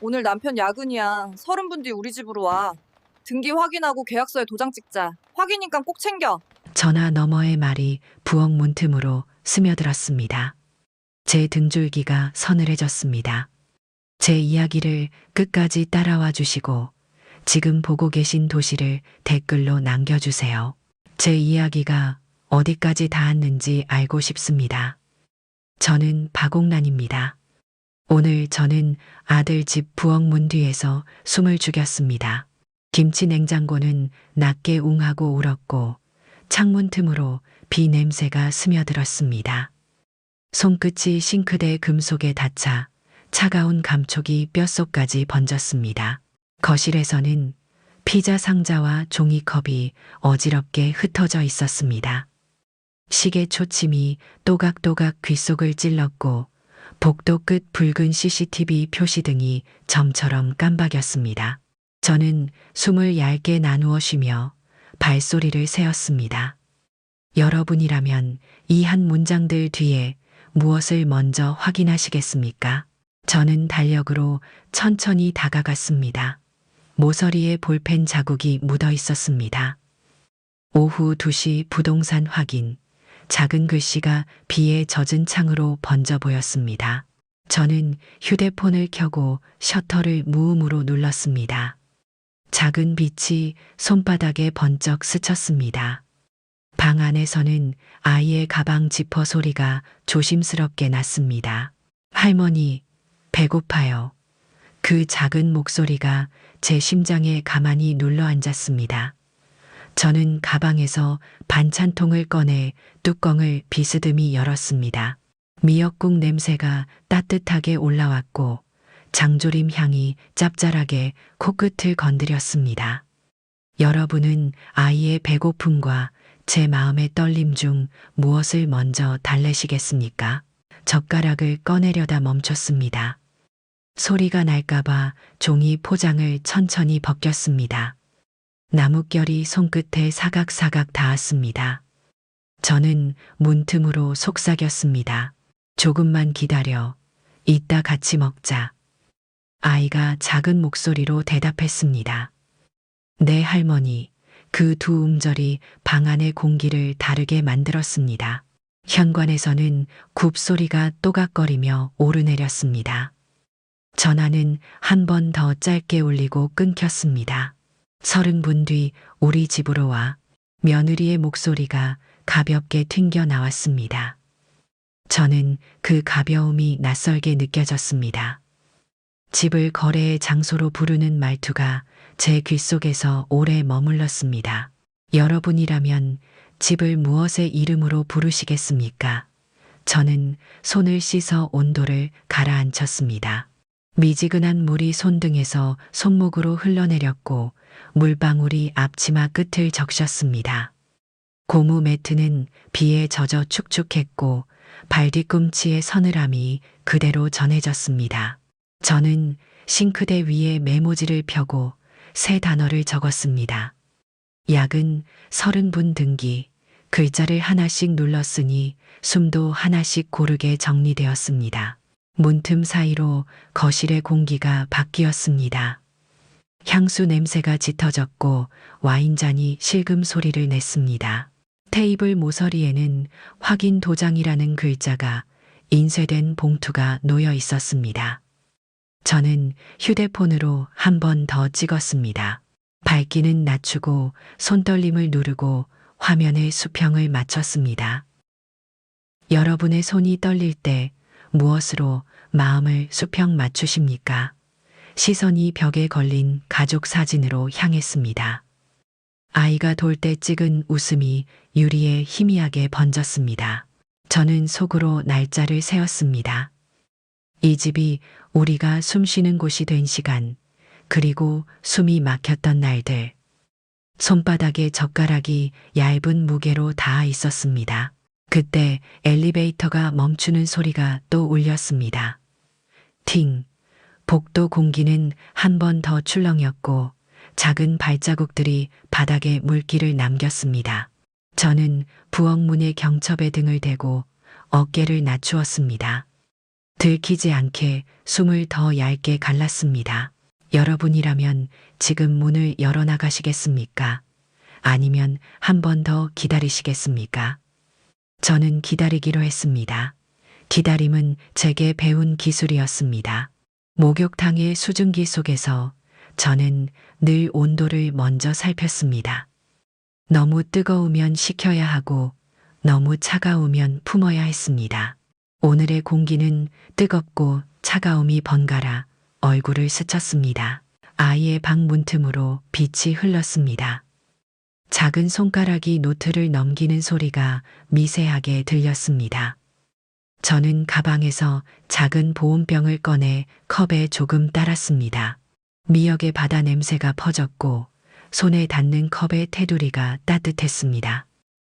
오늘 남편 야근이야. 30분 뒤 우리 집으로 와. 등기 확인하고 계약서에 도장 찍자. 확인인감 꼭 챙겨. 전화 너머의 말이 부엌 문틈으로 스며들었습니다. 제 등줄기가 서늘해졌습니다. 제 이야기를 끝까지 따라와 주시고 지금 보고 계신 도시를 댓글로 남겨주세요. 제 이야기가 어디까지 닿았는지 알고 싶습니다. 저는 박옥란입니다. 오늘 저는 아들 집 부엌 문 뒤에서 숨을 죽였습니다. 김치 냉장고는 낮게 웅하고 울었고 창문 틈으로 비 냄새가 스며들었습니다. 손끝이 싱크대 금속에 닿자 차가운 감촉이 뼛속까지 번졌습니다. 거실에서는 피자 상자와 종이컵이 어지럽게 흩어져 있었습니다. 시계 초침이 또각또각 귓속을 찔렀고 복도 끝 붉은 CCTV 표시등이 점처럼 깜박였습니다. 저는 숨을 얇게 나누어 쉬며 발소리를 세었습니다. 여러분이라면 이 한 문장들 뒤에 무엇을 먼저 확인하시겠습니까? 저는 달력으로 천천히 다가갔습니다. 모서리에 볼펜 자국이 묻어 있었습니다. 오후 2시 부동산 확인. 작은 글씨가 비에 젖은 창으로 번져 보였습니다. 저는 휴대폰을 켜고 셔터를 무음으로 눌렀습니다. 작은 빛이 손바닥에 번쩍 스쳤습니다. 방 안에서는 아이의 가방 지퍼 소리가 조심스럽게 났습니다. 할머니, 배고파요. 그 작은 목소리가 제 심장에 가만히 눌러 앉았습니다. 저는 가방에서 반찬통을 꺼내 뚜껑을 비스듬히 열었습니다. 미역국 냄새가 따뜻하게 올라왔고 장조림 향이 짭짤하게 코끝을 건드렸습니다. 여러분은 아이의 배고픔과 제 마음의 떨림 중 무엇을 먼저 달래시겠습니까? 젓가락을 꺼내려다 멈췄습니다. 소리가 날까봐 종이 포장을 천천히 벗겼습니다. 나뭇결이 손끝에 사각사각 닿았습니다. 저는 문틈으로 속삭였습니다. 조금만 기다려. 이따 같이 먹자. 아이가 작은 목소리로 대답했습니다. 네, 할머니. 그 두 음절이 방 안의 공기를 다르게 만들었습니다. 현관에서는 굽소리가 또각거리며 오르내렸습니다. 전화는 한 번 더 짧게 울리고 끊겼습니다. 30분 뒤 우리 집으로 와. 며느리의 목소리가 가볍게 튕겨 나왔습니다. 저는 그 가벼움이 낯설게 느껴졌습니다. 집을 거래의 장소로 부르는 말투가 제 귓속에서 오래 머물렀습니다. 여러분이라면 집을 무엇의 이름으로 부르시겠습니까? 저는 손을 씻어 온도를 가라앉혔습니다. 미지근한 물이 손등에서 손목으로 흘러내렸고 물방울이 앞치마 끝을 적셨습니다. 고무 매트는 비에 젖어 축축했고 발 뒤꿈치의 서늘함이 그대로 전해졌습니다. 저는 싱크대 위에 메모지를 펴고 세 단어를 적었습니다. 야근 30분 등기. 글자를 하나씩 눌렀으니 숨도 하나씩 고르게 정리되었습니다. 문틈 사이로 거실의 공기가 바뀌었습니다. 향수 냄새가 짙어졌고 와인잔이 실금 소리를 냈습니다. 테이블 모서리에는 확인 도장이라는 글자가 인쇄된 봉투가 놓여 있었습니다. 저는 휴대폰으로 한 번 더 찍었습니다. 밝기는 낮추고 손떨림을 누르고 화면의 수평을 맞췄습니다. 여러분의 손이 떨릴 때 무엇으로 마음을 수평 맞추십니까? 시선이 벽에 걸린 가족 사진으로 향했습니다. 아이가 돌 때 찍은 웃음이 유리에 희미하게 번졌습니다. 저는 속으로 날짜를 세었습니다. 이 집이 우리가 숨 쉬는 곳이 된 시간, 그리고 숨이 막혔던 날들. 손바닥에 젓가락이 얇은 무게로 닿아 있었습니다. 그때 엘리베이터가 멈추는 소리가 또 울렸습니다. 팅. 복도 공기는 한 번 더 출렁였고 작은 발자국들이 바닥에 물길을 남겼습니다. 저는 부엌 문에 경첩에 등을 대고 어깨를 낮추었습니다. 들키지 않게 숨을 더 얇게 갈랐습니다. 여러분이라면 지금 문을 열어 나가시겠습니까? 아니면 한 번 더 기다리시겠습니까? 저는 기다리기로 했습니다. 기다림은 제게 배운 기술이었습니다. 목욕탕의 수증기 속에서 저는 늘 온도를 먼저 살폈습니다. 너무 뜨거우면 식혀야 하고 너무 차가우면 품어야 했습니다. 오늘의 공기는 뜨겁고 차가움이 번갈아 얼굴을 스쳤습니다. 아이의 방 문틈으로 빛이 흘렀습니다. 작은 손가락이 노트를 넘기는 소리가 미세하게 들렸습니다. 저는 가방에서 작은 보온병을 꺼내 컵에 조금 따랐습니다. 미역의 바다 냄새가 퍼졌고 손에 닿는 컵의 테두리가 따뜻했습니다.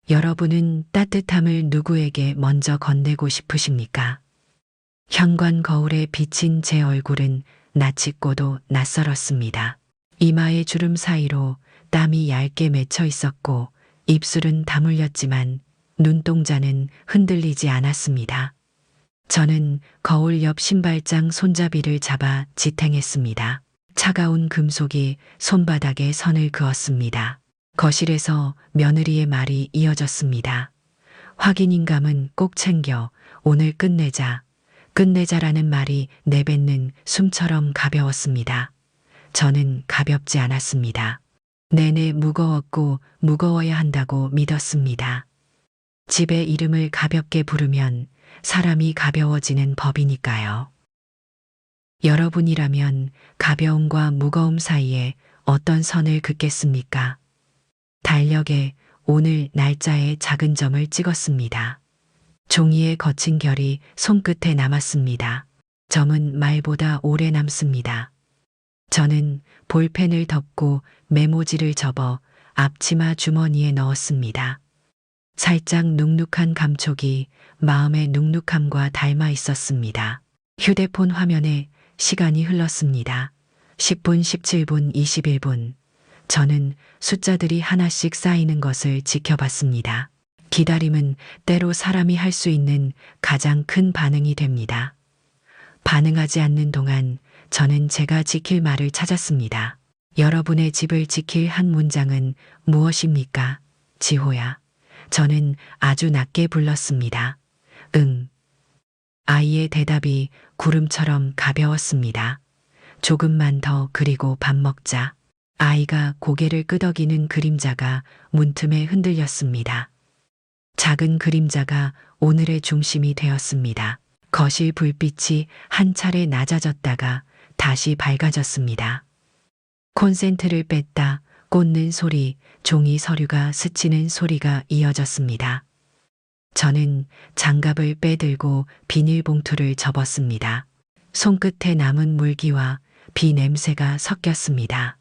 여러분은 따뜻함을 누구에게 먼저 건네고 싶으십니까? 현관 거울에 비친 제 얼굴은 낯익고도 낯설었습니다. 이마의 주름 사이로 땀이 얇게 맺혀 있었고 입술은 다물렸지만 눈동자는 흔들리지 않았습니다. 저는 거울 옆 신발장 손잡이를 잡아 지탱했습니다. 차가운 금속이 손바닥에 선을 그었습니다. 거실에서 며느리의 말이 이어졌습니다. 확인인감은 꼭 챙겨 오늘 끝내자라는 말이 내뱉는 숨처럼 가벼웠습니다. 저는 가볍지 않았습니다. 내내 무거웠고 무거워야 한다고 믿었습니다. 집의 이름을 가볍게 부르면 사람이 가벼워지는 법이니까요. 여러분이라면 가벼움과 무거움 사이에 어떤 선을 긋겠습니까? 달력에 오늘 날짜에 작은 점을 찍었습니다. 종이의 거친 결이 손끝에 남았습니다. 점은 말보다 오래 남습니다. 저는 볼펜을 덮고 메모지를 접어 앞치마 주머니에 넣었습니다. 살짝 눅눅한 감촉이 마음의 눅눅함과 닮아 있었습니다. 휴대폰 화면에 시간이 흘렀습니다. 10분, 17분, 21분. 저는 숫자들이 하나씩 쌓이는 것을 지켜봤습니다. 기다림은 때로 사람이 할 수 있는 가장 큰 반응이 됩니다. 반응하지 않는 동안 저는 제가 지킬 말을 찾았습니다. 여러분의 집을 지킬 한 문장은 무엇입니까? 지호야. 저는 아주 낮게 불렀습니다. 응. 아이의 대답이 구름처럼 가벼웠습니다. 조금만 더 그리고 밥 먹자. 아이가 고개를 끄덕이는 그림자가 문틈에 흔들렸습니다. 작은 그림자가 오늘의 중심이 되었습니다. 거실 불빛이 한 차례 낮아졌다가 다시 밝아졌습니다. 콘센트를 뺐다 꽂는 소리, 종이 서류가 스치는 소리가 이어졌습니다. 저는 장갑을 빼들고 비닐봉투를 접었습니다. 손끝에 남은 물기와 비 냄새가 섞였습니다.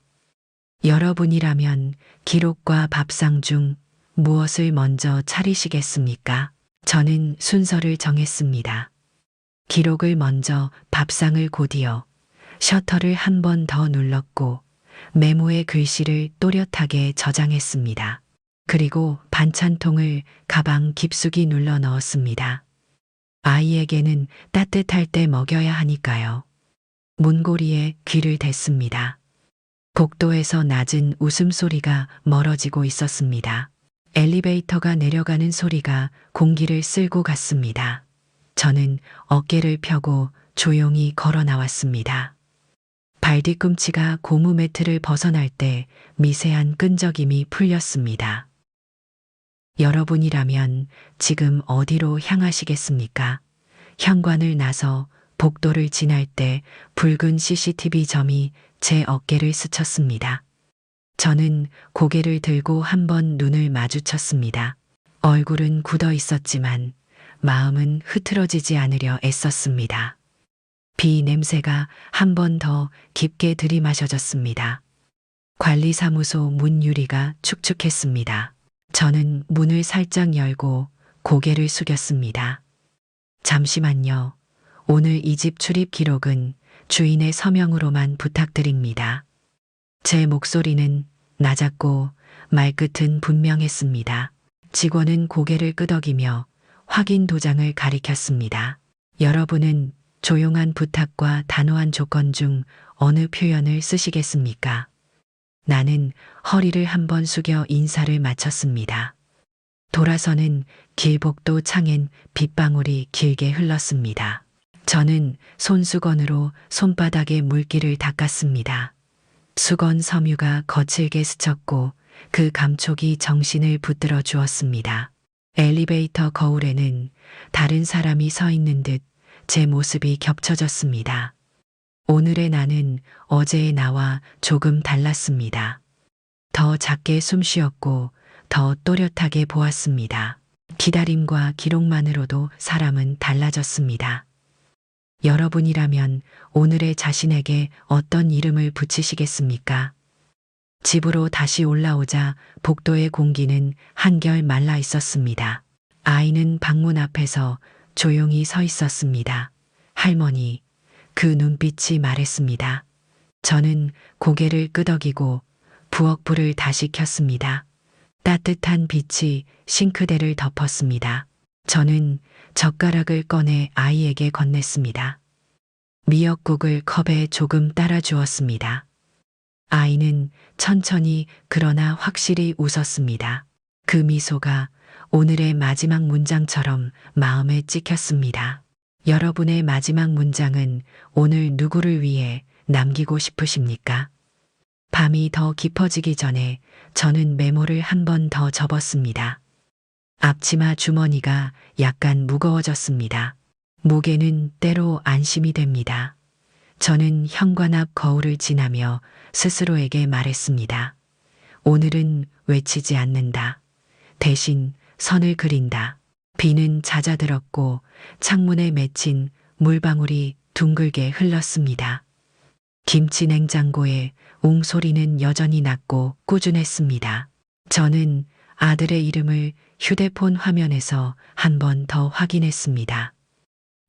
여러분이라면 기록과 밥상 중 무엇을 먼저 차리시겠습니까? 저는 순서를 정했습니다. 기록을 먼저, 밥상을 곧이어 셔터를 한 번 더 눌렀고 메모의 글씨를 또렷하게 저장했습니다. 그리고 반찬통을 가방 깊숙이 눌러 넣었습니다. 아이에게는 따뜻할 때 먹여야 하니까요. 문고리에 귀를 댔습니다. 복도에서 낮은 웃음소리가 멀어지고 있었습니다. 엘리베이터가 내려가는 소리가 공기를 쓸고 갔습니다. 저는 어깨를 펴고 조용히 걸어 나왔습니다. 발 뒤꿈치가 고무 매트를 벗어날 때 미세한 끈적임이 풀렸습니다. 여러분이라면 지금 어디로 향하시겠습니까? 현관을 나서 복도를 지날 때 붉은 CCTV 점이 제 어깨를 스쳤습니다. 저는 고개를 들고 한 번 눈을 마주쳤습니다. 얼굴은 굳어 있었지만 마음은 흐트러지지 않으려 애썼습니다. 비 냄새가 한 번 더 깊게 들이마셔졌습니다. 관리사무소 문 유리가 축축했습니다. 저는 문을 살짝 열고 고개를 숙였습니다. 잠시만요. 오늘 이 집 출입 기록은 주인의 서명으로만 부탁드립니다. 제 목소리는 낮았고 말끝은 분명했습니다. 직원은 고개를 끄덕이며 확인 도장을 가리켰습니다. 여러분은 조용한 부탁과 단호한 조건 중 어느 표현을 쓰시겠습니까? 나는 허리를 한번 숙여 인사를 마쳤습니다. 돌아서는 길복도 창엔 빗방울이 길게 흘렀습니다. 저는 손수건으로 손바닥에 물기를 닦았습니다. 수건 섬유가 거칠게 스쳤고 그 감촉이 정신을 붙들어 주었습니다. 엘리베이터 거울에는 다른 사람이 서 있는 듯 제 모습이 겹쳐졌습니다. 오늘의 나는 어제의 나와 조금 달랐습니다. 더 작게 숨 쉬었고 더 또렷하게 보았습니다. 기다림과 기록만으로도 사람은 달라졌습니다. 여러분이라면 오늘의 자신에게 어떤 이름을 붙이시겠습니까? 집으로 다시 올라오자 복도의 공기는 한결 말라 있었습니다. 아이는 방문 앞에서 조용히 서 있었습니다. 할머니, 그 눈빛이 말했습니다. 저는 고개를 끄덕이고 부엌불을 다시 켰습니다. 따뜻한 빛이 싱크대를 덮었습니다. 저는 젓가락을 꺼내 아이에게 건넸습니다. 미역국을 컵에 조금 따라 주었습니다. 아이는 천천히 그러나 확실히 웃었습니다. 그 미소가 오늘의 마지막 문장처럼 마음에 찍혔습니다. 여러분의 마지막 문장은 오늘 누구를 위해 남기고 싶으십니까? 밤이 더 깊어지기 전에 저는 메모를 한 번 더 접었습니다. 앞치마 주머니가 약간 무거워졌습니다. 무게는 때로 안심이 됩니다. 저는 현관 앞 거울을 지나며 스스로에게 말했습니다. 오늘은 외치지 않는다. 대신 선을 그린다. 비는 잦아들었고 창문에 맺힌 물방울이 둥글게 흘렀습니다. 김치 냉장고에 웅 소리는 여전히 났고 꾸준했습니다. 저는 아들의 이름을 휴대폰 화면에서 한 번 더 확인했습니다.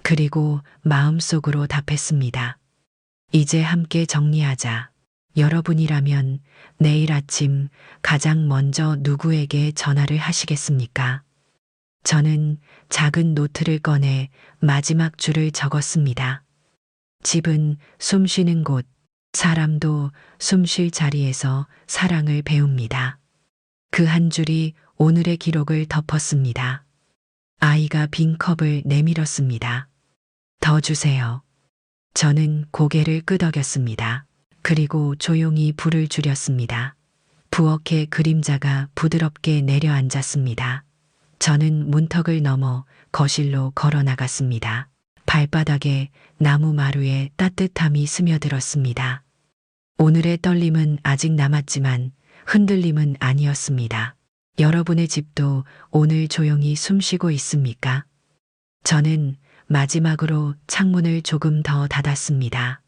그리고 마음속으로 답했습니다. 이제 함께 정리하자. 여러분이라면 내일 아침 가장 먼저 누구에게 전화를 하시겠습니까? 저는 작은 노트를 꺼내 마지막 줄을 적었습니다. 집은 숨 쉬는 곳, 사람도 숨 쉴 자리에서 사랑을 배웁니다. 그 한 줄이 오늘의 기록을 덮었습니다. 아이가 빈 컵을 내밀었습니다. 더 주세요. 저는 고개를 끄덕였습니다. 그리고 조용히 불을 줄였습니다. 부엌의 그림자가 부드럽게 내려앉았습니다. 저는 문턱을 넘어 거실로 걸어 나갔습니다. 발바닥에 나무 마루에 따뜻함이 스며들었습니다. 오늘의 떨림은 아직 남았지만 흔들림은 아니었습니다. 여러분의 집도 오늘 조용히 숨쉬고 있습니까? 저는 마지막으로 창문을 조금 더 닫았습니다.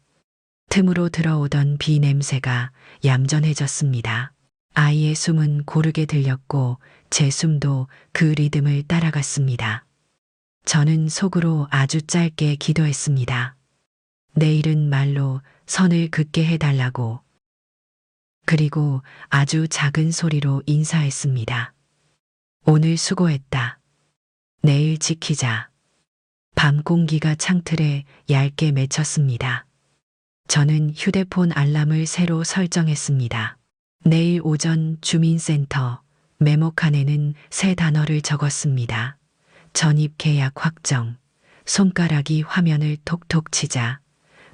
틈으로 들어오던 비 냄새가 얌전해졌습니다. 아이의 숨은 고르게 들렸고 제 숨도 그 리듬을 따라갔습니다. 저는 속으로 아주 짧게 기도했습니다. 내일은 말로 선을 긋게 해달라고. 그리고 아주 작은 소리로 인사했습니다. 오늘 수고했다. 내일 지키자. 밤 공기가 창틀에 얇게 맺혔습니다. 저는 휴대폰 알람을 새로 설정했습니다. 내일 오전 주민센터 메모칸에는 새 단어를 적었습니다. 전입 계약 확정. 손가락이 화면을 톡톡 치자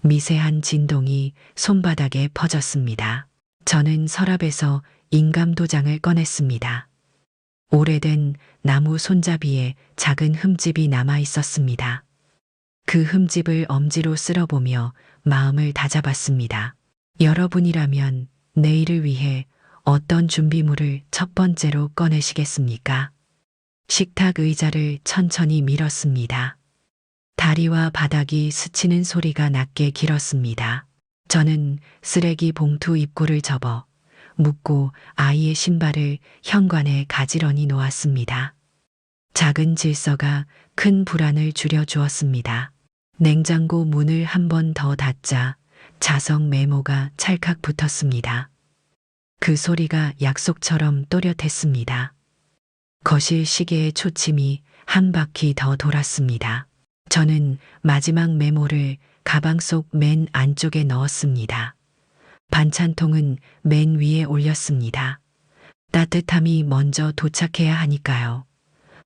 미세한 진동이 손바닥에 퍼졌습니다. 저는 서랍에서 인감 도장을 꺼냈습니다. 오래된 나무 손잡이에 작은 흠집이 남아 있었습니다. 그 흠집을 엄지로 쓸어보며 마음을 다잡았습니다. 여러분이라면 내일을 위해 어떤 준비물을 첫 번째로 꺼내시겠습니까? 식탁 의자를 천천히 밀었습니다. 다리와 바닥이 스치는 소리가 낮게 길었습니다. 저는 쓰레기 봉투 입구를 접어 묶고 아이의 신발을 현관에 가지런히 놓았습니다. 작은 질서가 큰 불안을 줄여주었습니다. 냉장고 문을 한 번 더 닫자 자석 메모가 찰칵 붙었습니다. 그 소리가 약속처럼 또렷했습니다. 거실 시계의 초침이 한 바퀴 더 돌았습니다. 저는 마지막 메모를 가방 속 맨 안쪽에 넣었습니다. 반찬통은 맨 위에 올렸습니다. 따뜻함이 먼저 도착해야 하니까요.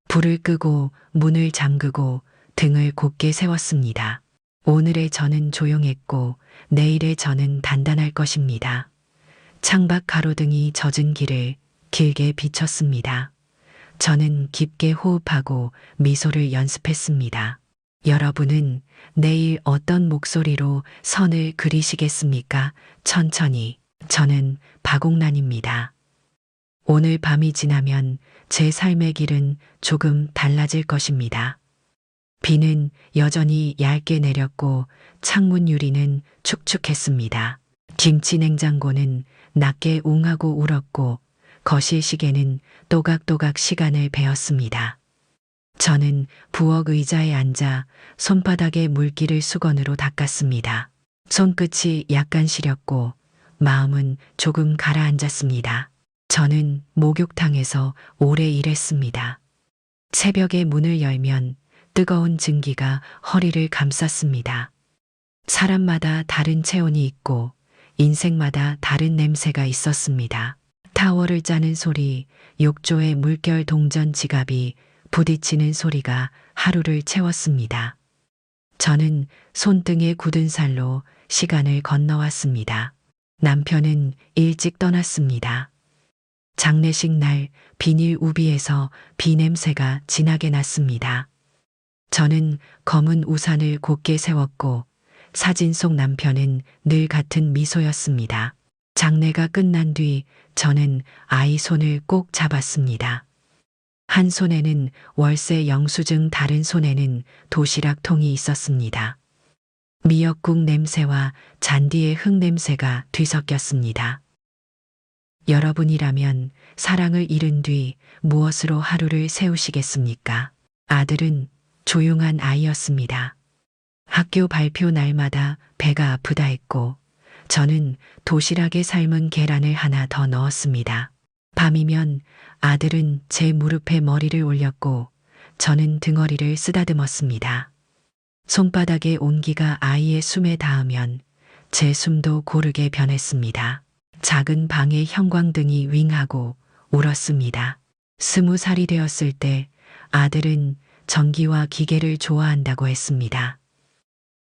불을 끄고 문을 잠그고 등을 곧게 세웠습니다. 오늘의 저는 조용했고 내일의 저는 단단할 것입니다. 창밖 가로등이 젖은 길을 길게 비쳤습니다. 저는 깊게 호흡하고 미소를 연습했습니다. 여러분은 내일 어떤 목소리로 선을 그리시겠습니까? 천천히. 저는 박옥란입니다. 오늘 밤이 지나면 제 삶의 길은 조금 달라질 것입니다. 비는 여전히 얇게 내렸고 창문 유리는 축축했습니다. 김치 냉장고는 낮게 웅하고 울었고 거실 시계는 또각또각 시간을 베었습니다. 저는 부엌 의자에 앉아 손바닥에 물기를 수건으로 닦았습니다. 손끝이 약간 시렸고 마음은 조금 가라앉았습니다. 저는 목욕탕에서 오래 일했습니다. 새벽에 문을 열면 뜨거운 증기가 허리를 감쌌습니다. 사람마다 다른 체온이 있고 인생마다 다른 냄새가 있었습니다. 타월을 짜는 소리, 욕조의 물결 동전 지갑이 부딪히는 소리가 하루를 채웠습니다. 저는 손등에 굳은 살로 시간을 건너왔습니다. 남편은 일찍 떠났습니다. 장례식 날 비닐 우비에서 비 냄새가 진하게 났습니다. 저는 검은 우산을 곧게 세웠고 사진 속 남편은 늘 같은 미소였습니다. 장례가 끝난 뒤 저는 아이 손을 꼭 잡았습니다. 한 손에는 월세 영수증, 다른 손에는 도시락 통이 있었습니다. 미역국 냄새와 잔디의 흙 냄새가 뒤섞였습니다. 여러분이라면 사랑을 잃은 뒤 무엇으로 하루를 세우시겠습니까? 아들은 조용한 아이였습니다. 학교 발표 날마다 배가 아프다 했고 저는 도시락에 삶은 계란을 하나 더 넣었습니다. 밤이면 아들은 제 무릎에 머리를 올렸고 저는 등허리를 쓰다듬었습니다. 손바닥의 온기가 아이의 숨에 닿으면 제 숨도 고르게 변했습니다. 작은 방에 형광등이 윙하고 울었습니다. 20살이 되었을 때 아들은 전기와 기계를 좋아한다고 했습니다.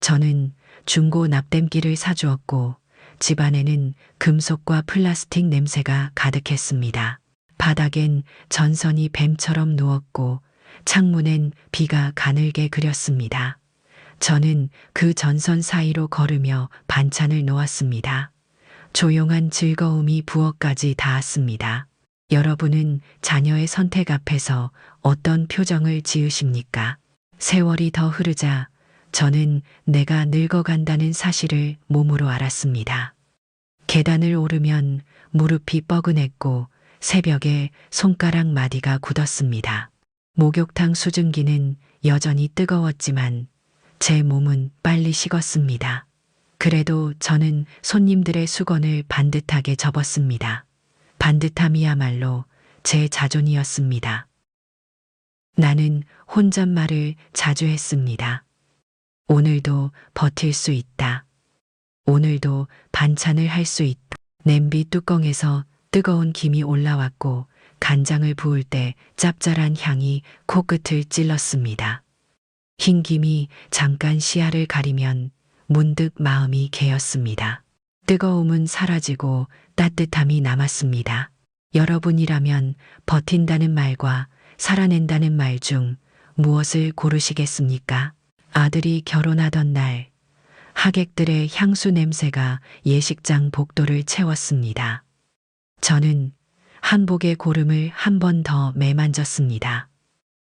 저는 중고 납땜기를 사주었고 집안에는 금속과 플라스틱 냄새가 가득했습니다. 바닥엔 전선이 뱀처럼 누웠고 창문엔 비가 가늘게 그렸습니다. 저는 그 전선 사이로 걸으며 반찬을 놓았습니다. 조용한 즐거움이 부엌까지 닿았습니다. 여러분은 자녀의 선택 앞에서 어떤 표정을 지으십니까? 세월이 더 흐르자 저는 내가 늙어간다는 사실을 몸으로 알았습니다. 계단을 오르면 무릎이 뻐근했고 새벽에 손가락 마디가 굳었습니다. 목욕탕 수증기는 여전히 뜨거웠지만 제 몸은 빨리 식었습니다. 그래도 저는 손님들의 수건을 반듯하게 접었습니다. 반듯함이야말로 제 자존이었습니다. 나는 혼잣말을 자주 했습니다. 오늘도 버틸 수 있다. 오늘도 반찬을 할 수 있다. 냄비 뚜껑에서 뜨거운 김이 올라왔고 간장을 부을 때 짭짤한 향이 코끝을 찔렀습니다. 흰 김이 잠깐 시야를 가리면 문득 마음이 개었습니다. 뜨거움은 사라지고 따뜻함이 남았습니다. 여러분이라면 버틴다는 말과 살아낸다는 말 중 무엇을 고르시겠습니까? 아들이 결혼하던 날 하객들의 향수 냄새가 예식장 복도를 채웠습니다. 저는 한복의 고름을 한 번 더 매만졌습니다.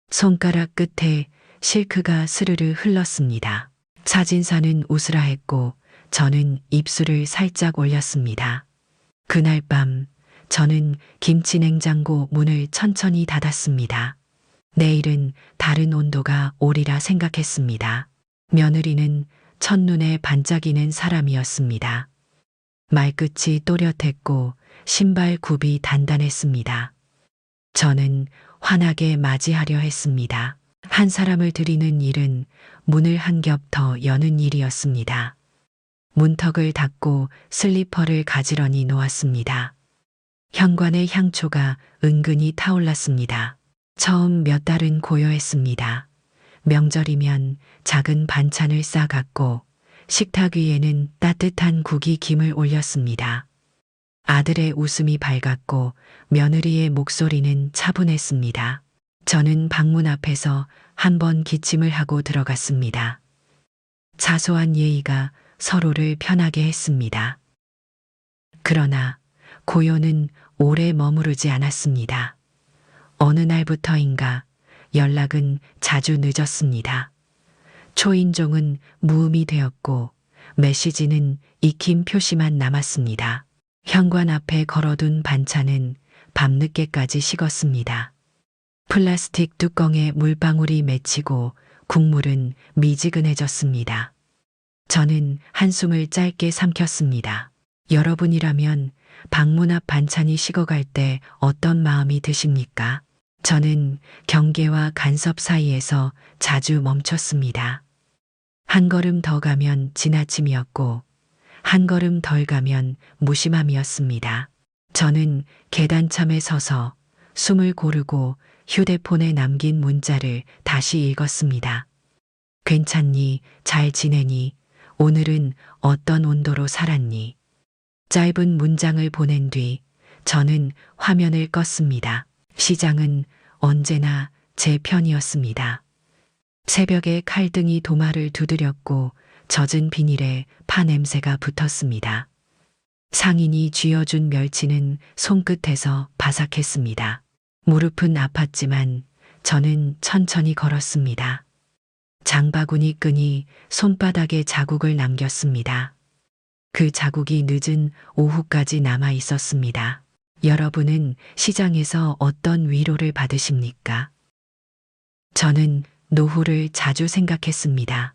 손가락 끝에 실크가 스르르 흘렀습니다. 사진사는 웃으라 했고 저는 입술을 살짝 올렸습니다. 그날 밤 저는 김치 냉장고 문을 천천히 닫았습니다. 내일은 다른 온도가 오리라 생각했습니다. 며느리는 첫눈에 반짝이는 사람이었습니다. 말끝이 또렷했고 신발 굽이 단단했습니다. 저는 환하게 맞이하려 했습니다. 한 사람을 들이는 일은 문을 한 겹 더 여는 일이었습니다. 문턱을 닫고 슬리퍼를 가지런히 놓았습니다. 현관의 향초가 은근히 타올랐습니다. 처음 몇 달은 고요했습니다. 명절이면 작은 반찬을 싸갔고 식탁 위에는 따뜻한 국이 김을 올렸습니다. 아들의 웃음이 밝았고 며느리의 목소리는 차분했습니다. 저는 방문 앞에서 한번 기침을 하고 들어갔습니다. 사소한 예의가 서로를 편하게 했습니다. 그러나 고요는 오래 머무르지 않았습니다. 어느 날부터인가 연락은 자주 늦었습니다. 초인종은 무음이 되었고 메시지는 익힌 표시만 남았습니다. 현관 앞에 걸어둔 반찬은 밤늦게까지 식었습니다. 플라스틱 뚜껑에 물방울이 맺히고 국물은 미지근해졌습니다. 저는 한숨을 짧게 삼켰습니다. 여러분이라면 방문 앞 반찬이 식어갈 때 어떤 마음이 드십니까? 저는 경계와 간섭 사이에서 자주 멈췄습니다. 한 걸음 더 가면 지나침이었고 한 걸음 덜 가면 무심함이었습니다. 저는 계단참에 서서 숨을 고르고 휴대폰에 남긴 문자를 다시 읽었습니다. 괜찮니? 잘 지내니? 오늘은 어떤 온도로 살았니? 짧은 문장을 보낸 뒤 저는 화면을 껐습니다. 시장은 언제나 제 편이었습니다. 새벽에 칼등이 도마를 두드렸고 젖은 비닐에 파 냄새가 붙었습니다. 상인이 쥐어준 멸치는 손끝에서 바삭했습니다. 무릎은 아팠지만 저는 천천히 걸었습니다. 장바구니 끈이 손바닥에 자국을 남겼습니다. 그 자국이 늦은 오후까지 남아 있었습니다. 여러분은 시장에서 어떤 위로를 받으십니까? 저는 노후를 자주 생각했습니다.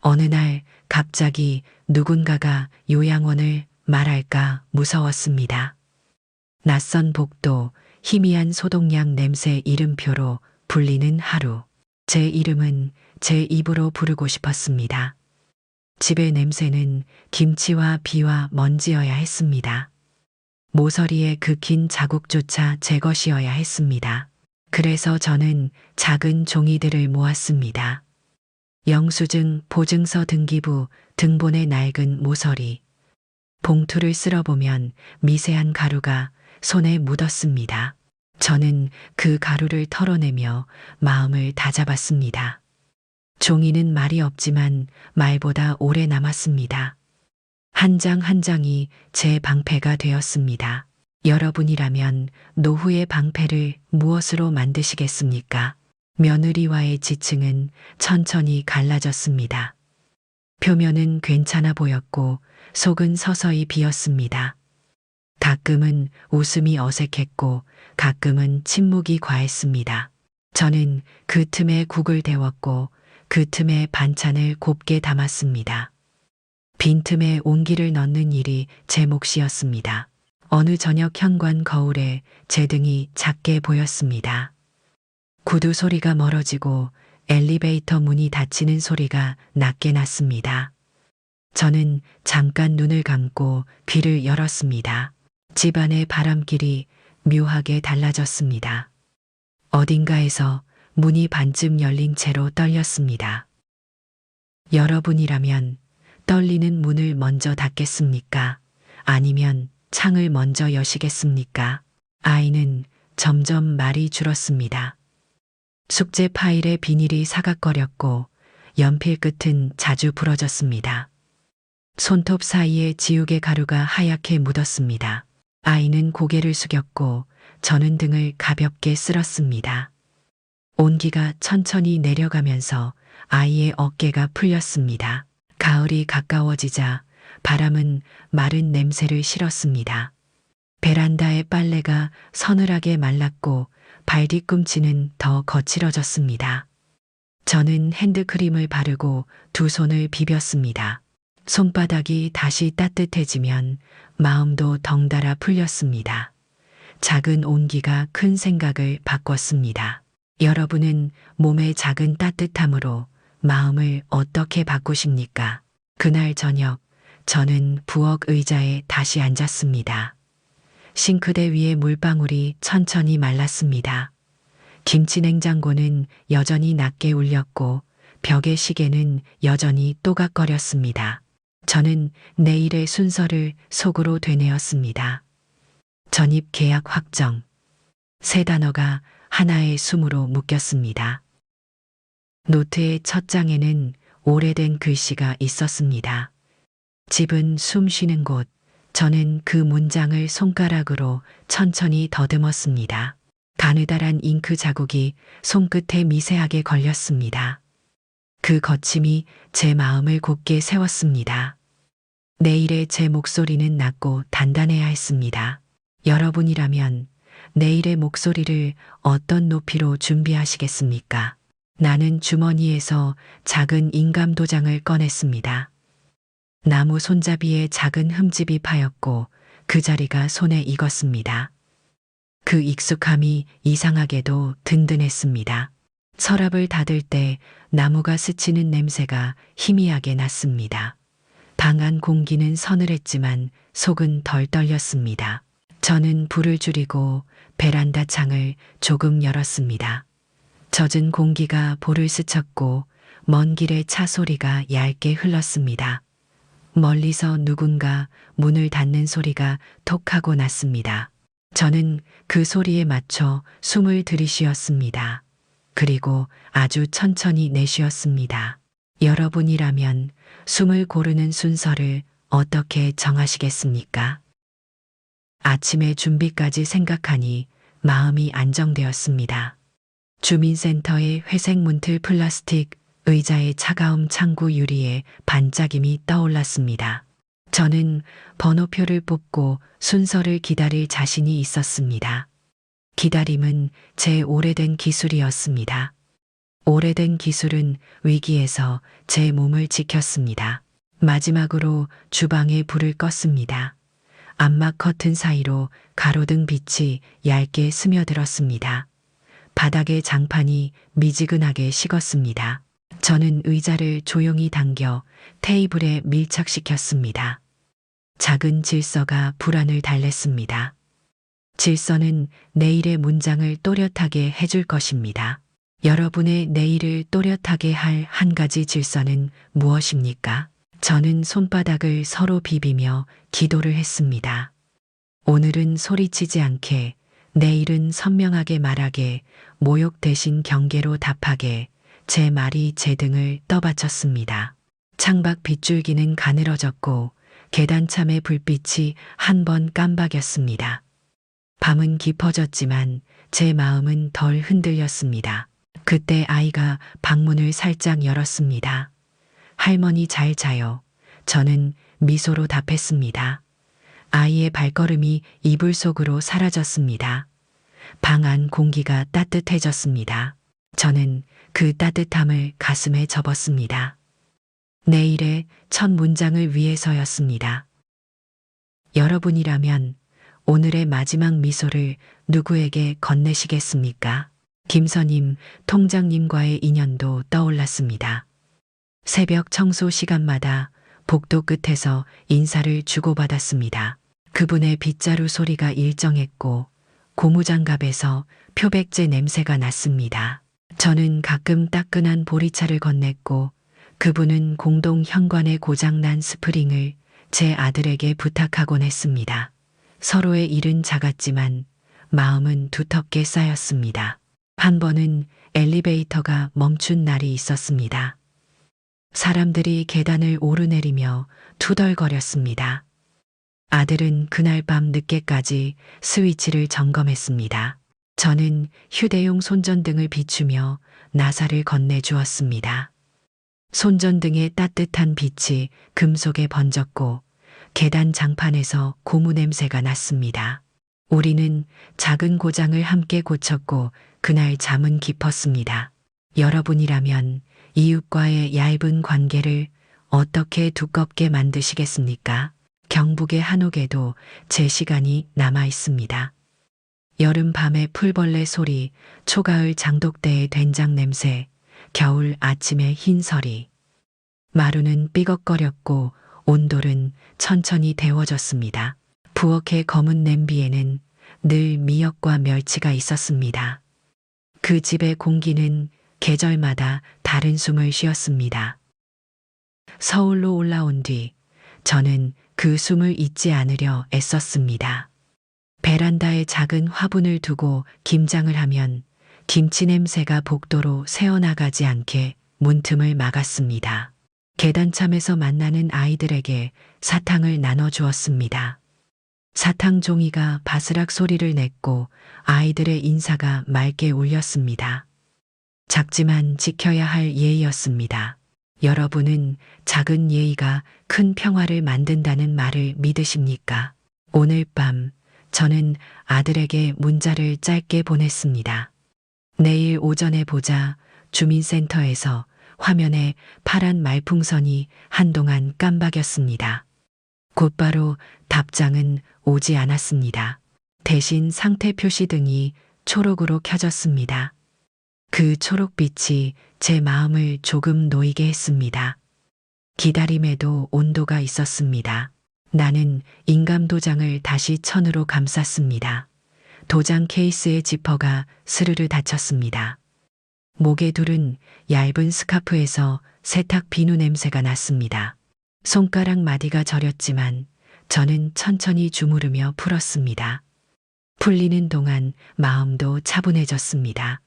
어느 날 갑자기 누군가가 요양원을 말할까 무서웠습니다. 낯선 복도, 희미한 소독약 냄새 이름표로 불리는 하루. 제 이름은 제 입으로 부르고 싶었습니다. 집의 냄새는 김치와 비와 먼지여야 했습니다. 모서리의 그 긴 자국조차 제 것이어야 했습니다. 그래서 저는 작은 종이들을 모았습니다. 영수증, 보증서 등기부, 등본의 낡은 모서리. 봉투를 쓸어보면 미세한 가루가 손에 묻었습니다. 저는 그 가루를 털어내며 마음을 다잡았습니다. 종이는 말이 없지만 말보다 오래 남았습니다. 한 장 한 장이 제 방패가 되었습니다. 여러분이라면 노후의 방패를 무엇으로 만드시겠습니까? 며느리와의 지층은 천천히 갈라졌습니다. 표면은 괜찮아 보였고 속은 서서히 비었습니다. 가끔은 웃음이 어색했고 가끔은 침묵이 과했습니다. 저는 그 틈에 국을 데웠고 그 틈에 반찬을 곱게 담았습니다. 빈틈에 온기를 넣는 일이 제 몫이었습니다. 어느 저녁 현관 거울에 제 등이 작게 보였습니다. 구두 소리가 멀어지고 엘리베이터 문이 닫히는 소리가 낮게 났습니다. 저는 잠깐 눈을 감고 귀를 열었습니다. 집안의 바람길이 묘하게 달라졌습니다. 어딘가에서 문이 반쯤 열린 채로 떨렸습니다. 여러분이라면 떨리는 문을 먼저 닫겠습니까? 아니면 창을 먼저 여시겠습니까? 아이는 점점 말이 줄었습니다. 숙제 파일의 비닐이 사각거렸고 연필 끝은 자주 부러졌습니다. 손톱 사이에 지우개 가루가 하얗게 묻었습니다. 아이는 고개를 숙였고 저는 등을 가볍게 쓸었습니다. 온기가 천천히 내려가면서 아이의 어깨가 풀렸습니다. 가을이 가까워지자 바람은 마른 냄새를 실었습니다. 베란다의 빨래가 서늘하게 말랐고 발 뒤꿈치는 더 거칠어졌습니다. 저는 핸드크림을 바르고 두 손을 비볐습니다. 손바닥이 다시 따뜻해지면 마음도 덩달아 풀렸습니다. 작은 온기가 큰 생각을 바꿨습니다. 여러분은 몸의 작은 따뜻함으로 마음을 어떻게 바꾸십니까? 그날 저녁, 저는 부엌 의자에 다시 앉았습니다. 싱크대 위에 물방울이 천천히 말랐습니다. 김치 냉장고는 여전히 낮게 울렸고 벽의 시계는 여전히 또각거렸습니다. 저는 내일의 순서를 속으로 되뇌었습니다. 전입 계약 확정. 세 단어가 하나의 숨으로 묶였습니다. 노트의 첫 장에는 오래된 글씨가 있었습니다. 집은 숨 쉬는 곳. 저는 그 문장을 손가락으로 천천히 더듬었습니다. 가느다란 잉크 자국이 손끝에 미세하게 걸렸습니다. 그 거침이 제 마음을 곧게 세웠습니다. 내일의 제 목소리는 낮고 단단해야 했습니다. 여러분이라면 내일의 목소리를 어떤 높이로 준비하시겠습니까? 나는 주머니에서 작은 인감 도장을 꺼냈습니다. 나무 손잡이에 작은 흠집이 파였고 그 자리가 손에 익었습니다. 그 익숙함이 이상하게도 든든했습니다. 서랍을 닫을 때 나무가 스치는 냄새가 희미하게 났습니다. 방 안 공기는 서늘했지만 속은 덜 떨렸습니다. 저는 불을 줄이고 베란다 창을 조금 열었습니다. 젖은 공기가 볼을 스쳤고 먼 길의 차 소리가 얇게 흘렀습니다. 멀리서 누군가 문을 닫는 소리가 톡 하고 났습니다. 저는 그 소리에 맞춰 숨을 들이쉬었습니다. 그리고 아주 천천히 내쉬었습니다. 여러분이라면 숨을 고르는 순서를 어떻게 정하시겠습니까? 아침의 준비까지 생각하니 마음이 안정되었습니다. 주민센터의 회색 문틀 플라스틱 의자의 차가움 창구 유리에 반짝임이 떠올랐습니다. 저는 번호표를 뽑고 순서를 기다릴 자신이 있었습니다. 기다림은 제 오래된 기술이었습니다. 오래된 기술은 위기에서 제 몸을 지켰습니다. 마지막으로 주방에 불을 껐습니다. 암막 커튼 사이로 가로등 빛이 얇게 스며들었습니다. 바닥의 장판이 미지근하게 식었습니다. 저는 의자를 조용히 당겨 테이블에 밀착시켰습니다. 작은 질서가 불안을 달랬습니다. 질서는 내일의 문장을 또렷하게 해줄 것입니다. 여러분의 내일을 또렷하게 할 한 가지 질서는 무엇입니까? 저는 손바닥을 서로 비비며 기도를 했습니다. 오늘은 소리치지 않게, 내일은 선명하게 말하게, 모욕 대신 경계로 답하게, 제 말이 제 등을 떠받쳤습니다. 창밖 빗줄기는 가늘어졌고 계단참의 불빛이 한 번 깜박였습니다. 밤은 깊어졌지만 제 마음은 덜 흔들렸습니다. 그때 아이가 방문을 살짝 열었습니다. 할머니 잘 자요. 저는 미소로 답했습니다. 아이의 발걸음이 이불 속으로 사라졌습니다. 방 안 공기가 따뜻해졌습니다. 저는 그 따뜻함을 가슴에 접었습니다. 내일의 첫 문장을 위해서였습니다. 여러분이라면 오늘의 마지막 미소를 누구에게 건네시겠습니까? 김선임 통장님과의 인연도 떠올랐습니다. 새벽 청소 시간마다 복도 끝에서 인사를 주고받았습니다. 그분의 빗자루 소리가 일정했고 고무장갑에서 표백제 냄새가 났습니다. 저는 가끔 따끈한 보리차를 건넸고 그분은 공동 현관에 고장난 스프링을 제 아들에게 부탁하곤 했습니다. 서로의 일은 작았지만 마음은 두텁게 쌓였습니다. 한 번은 엘리베이터가 멈춘 날이 있었습니다. 사람들이 계단을 오르내리며 투덜거렸습니다. 아들은 그날 밤 늦게까지 스위치를 점검했습니다. 저는 휴대용 손전등을 비추며 나사를 건네주었습니다. 손전등의 따뜻한 빛이 금속에 번졌고 계단 장판에서 고무 냄새가 났습니다. 우리는 작은 고장을 함께 고쳤고 그날 잠은 깊었습니다. 여러분이라면 이웃과의 얇은 관계를 어떻게 두껍게 만드시겠습니까? 경북의 한옥에도 제 시간이 남아 있습니다. 여름 밤의 풀벌레 소리, 초가을 장독대의 된장 냄새, 겨울 아침의 흰 서리. 마루는 삐걱거렸고 온돌은 천천히 데워졌습니다. 부엌의 검은 냄비에는 늘 미역과 멸치가 있었습니다. 그 집의 공기는 계절마다 다른 숨을 쉬었습니다. 서울로 올라온 뒤 저는 그 숨을 잊지 않으려 애썼습니다. 베란다에 작은 화분을 두고 김장을 하면 김치 냄새가 복도로 새어나가지 않게 문틈을 막았습니다. 계단참에서 만나는 아이들에게 사탕을 나눠주었습니다. 사탕 종이가 바스락 소리를 냈고 아이들의 인사가 맑게 울렸습니다. 작지만 지켜야 할 예의였습니다. 여러분은 작은 예의가 큰 평화를 만든다는 말을 믿으십니까? 오늘 밤 저는 아들에게 문자를 짧게 보냈습니다. 내일 오전에 보자. 주민센터에서 화면에 파란 말풍선이 한동안 깜박였습니다. 곧바로 답장은 오지 않았습니다. 대신 상태 표시등이 초록으로 켜졌습니다. 그 초록빛이 제 마음을 조금 놓이게 했습니다. 기다림에도 온도가 있었습니다. 나는 인감 도장을 다시 천으로 감쌌습니다. 도장 케이스의 지퍼가 스르르 닫혔습니다. 목에 두른 얇은 스카프에서 세탁 비누 냄새가 났습니다. 손가락 마디가 저렸지만 저는 천천히 주무르며 풀었습니다. 풀리는 동안 마음도 차분해졌습니다.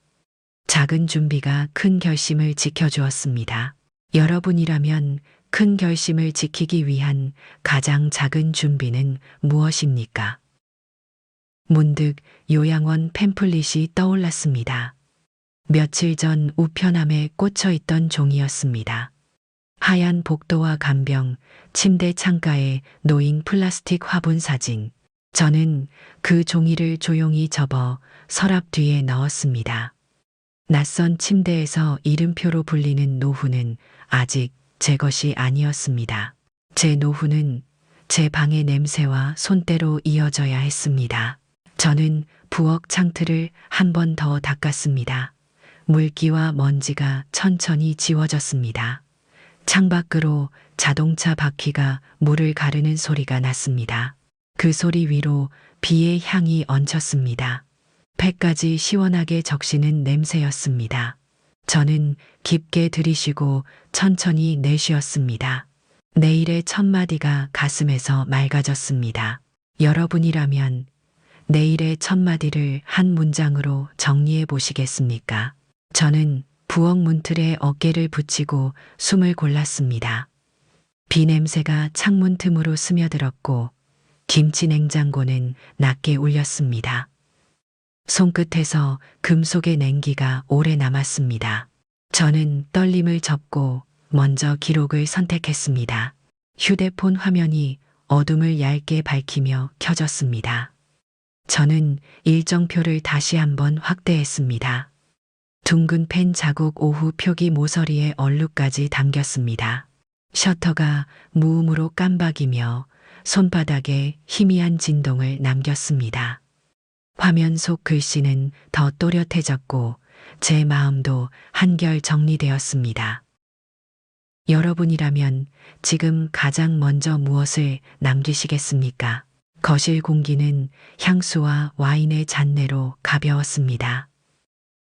작은 준비가 큰 결심을 지켜주었습니다. 여러분이라면 큰 결심을 지키기 위한 가장 작은 준비는 무엇입니까? 문득 요양원 팸플릿이 떠올랐습니다. 며칠 전 우편함에 꽂혀 있던 종이였습니다. 하얀 복도와 간병, 침대 창가에 놓인 플라스틱 화분 사진. 저는 그 종이를 조용히 접어 서랍 뒤에 넣었습니다. 낯선 침대에서 이름표로 불리는 노후는 아직 제 것이 아니었습니다. 제 노후는 제 방의 냄새와 손때로 이어져야 했습니다. 저는 부엌 창틀을 한 번 더 닦았습니다. 물기와 먼지가 천천히 지워졌습니다. 창밖으로 자동차 바퀴가 물을 가르는 소리가 났습니다. 그 소리 위로 비의 향이 얹혔습니다. 폐까지 시원하게 적시는 냄새였습니다. 저는 깊게 들이쉬고 천천히 내쉬었습니다. 내일의 첫마디가 가슴에서 맑아졌습니다. 여러분이라면 내일의 첫마디를 한 문장으로 정리해 보시겠습니까? 저는 부엌 문틀에 어깨를 붙이고 숨을 골랐습니다. 비 냄새가 창문 틈으로 스며들었고 김치 냉장고는 낮게 울렸습니다. 손끝에서 금속의 냉기가 오래 남았습니다. 저는 떨림을 접고 먼저 기록을 선택했습니다. 휴대폰 화면이 어둠을 얇게 밝히며 켜졌습니다. 저는 일정표를 다시 한번 확대했습니다. 둥근 펜 자국 오후 표기 모서리에 얼룩까지 담겼습니다. 셔터가 무음으로 깜박이며 손바닥에 희미한 진동을 남겼습니다. 화면 속 글씨는 더 또렷해졌고 제 마음도 한결 정리되었습니다. 여러분이라면 지금 가장 먼저 무엇을 남기시겠습니까? 거실 공기는 향수와 와인의 잔내로 가벼웠습니다.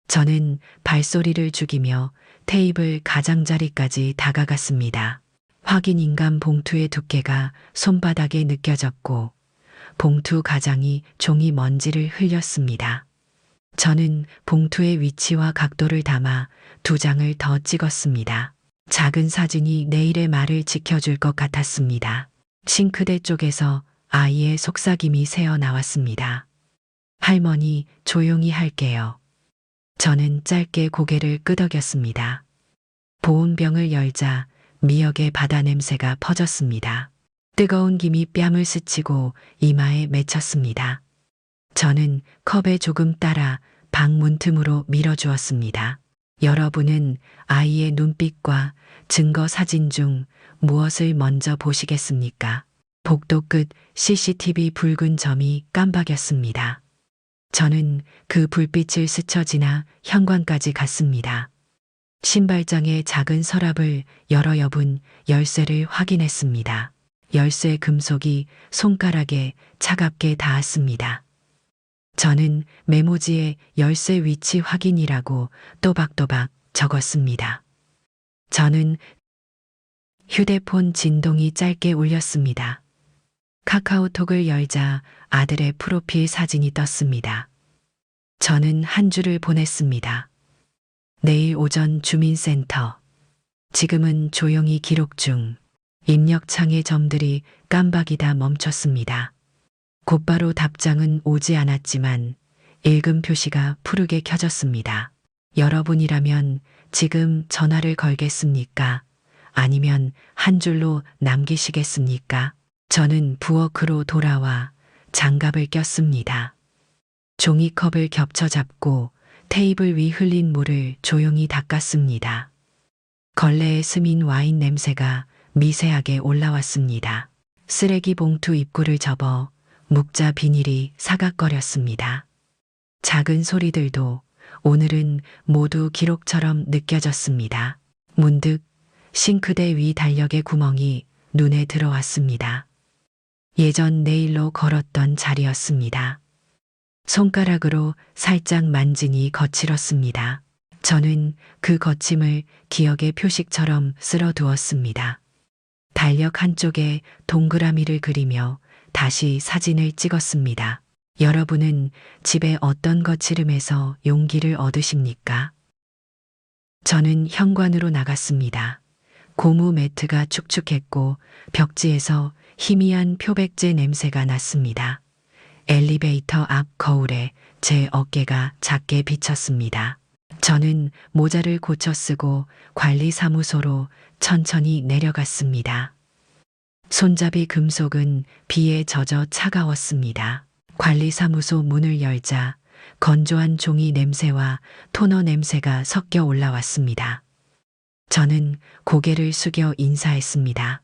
저는 발소리를 죽이며 테이블 가장자리까지 다가갔습니다. 확인 인감 봉투의 두께가 손바닥에 느껴졌고 봉투 가장이 종이 먼지를 흘렸습니다. 저는 봉투의 위치와 각도를 담아 2장을 더 찍었습니다. 작은 사진이 내일의 말을 지켜줄 것 같았습니다. 싱크대 쪽에서 아이의 속삭임이 새어 나왔습니다. 할머니, 조용히 할게요. 저는 짧게 고개를 끄덕였습니다. 보온병을 열자 미역의 바다 냄새가 퍼졌습니다. 뜨거운 김이 뺨을 스치고 이마에 맺혔습니다. 저는 컵에 조금 따라 방 문틈으로 밀어주었습니다. 여러분은 아이의 눈빛과 증거 사진 중 무엇을 먼저 보시겠습니까? 복도 끝 CCTV 붉은 점이 깜박였습니다. 저는 그 불빛을 스쳐 지나 현관까지 갔습니다. 신발장의 작은 서랍을 열어 여분 열쇠를 확인했습니다. 열쇠 금속이 손가락에 차갑게 닿았습니다. 저는 메모지에 열쇠 위치 확인이라고 또박또박 적었습니다. 저는 휴대폰 진동이 짧게 울렸습니다. 카카오톡을 열자 아들의 프로필 사진이 떴습니다. 저는 한 줄을 보냈습니다. 내일 오전 주민센터. 지금은 조용히 기록 중. 입력창의 점들이 깜박이다 멈췄습니다. 곧바로 답장은 오지 않았지만 읽음 표시가 푸르게 켜졌습니다. 여러분이라면 지금 전화를 걸겠습니까? 아니면 한 줄로 남기시겠습니까? 저는 부엌으로 돌아와 장갑을 꼈습니다. 종이컵을 겹쳐 잡고 테이블 위 흘린 물을 조용히 닦았습니다. 걸레에 스민 와인 냄새가 미세하게 올라왔습니다. 쓰레기 봉투 입구를 접어 묵자 비닐이 사각거렸습니다. 작은 소리들도 오늘은 모두 기록처럼 느껴졌습니다. 문득 싱크대 위 달력의 구멍이 눈에 들어왔습니다. 예전 네일로 걸었던 자리였습니다. 손가락으로 살짝 만지니 거칠었습니다. 저는 그 거침을 기억의 표식처럼 쓸어두었습니다. 달력 한쪽에 동그라미를 그리며 다시 사진을 찍었습니다. 여러분은 집에 어떤 거칠음에서 용기를 얻으십니까? 저는 현관으로 나갔습니다. 고무 매트가 축축했고 벽지에서 희미한 표백제 냄새가 났습니다. 엘리베이터 앞 거울에 제 어깨가 작게 비쳤습니다. 저는 모자를 고쳐 쓰고 관리사무소로 천천히 내려갔습니다. 손잡이 금속은 비에 젖어 차가웠습니다. 관리사무소 문을 열자 건조한 종이 냄새와 토너 냄새가 섞여 올라왔습니다. 저는 고개를 숙여 인사했습니다.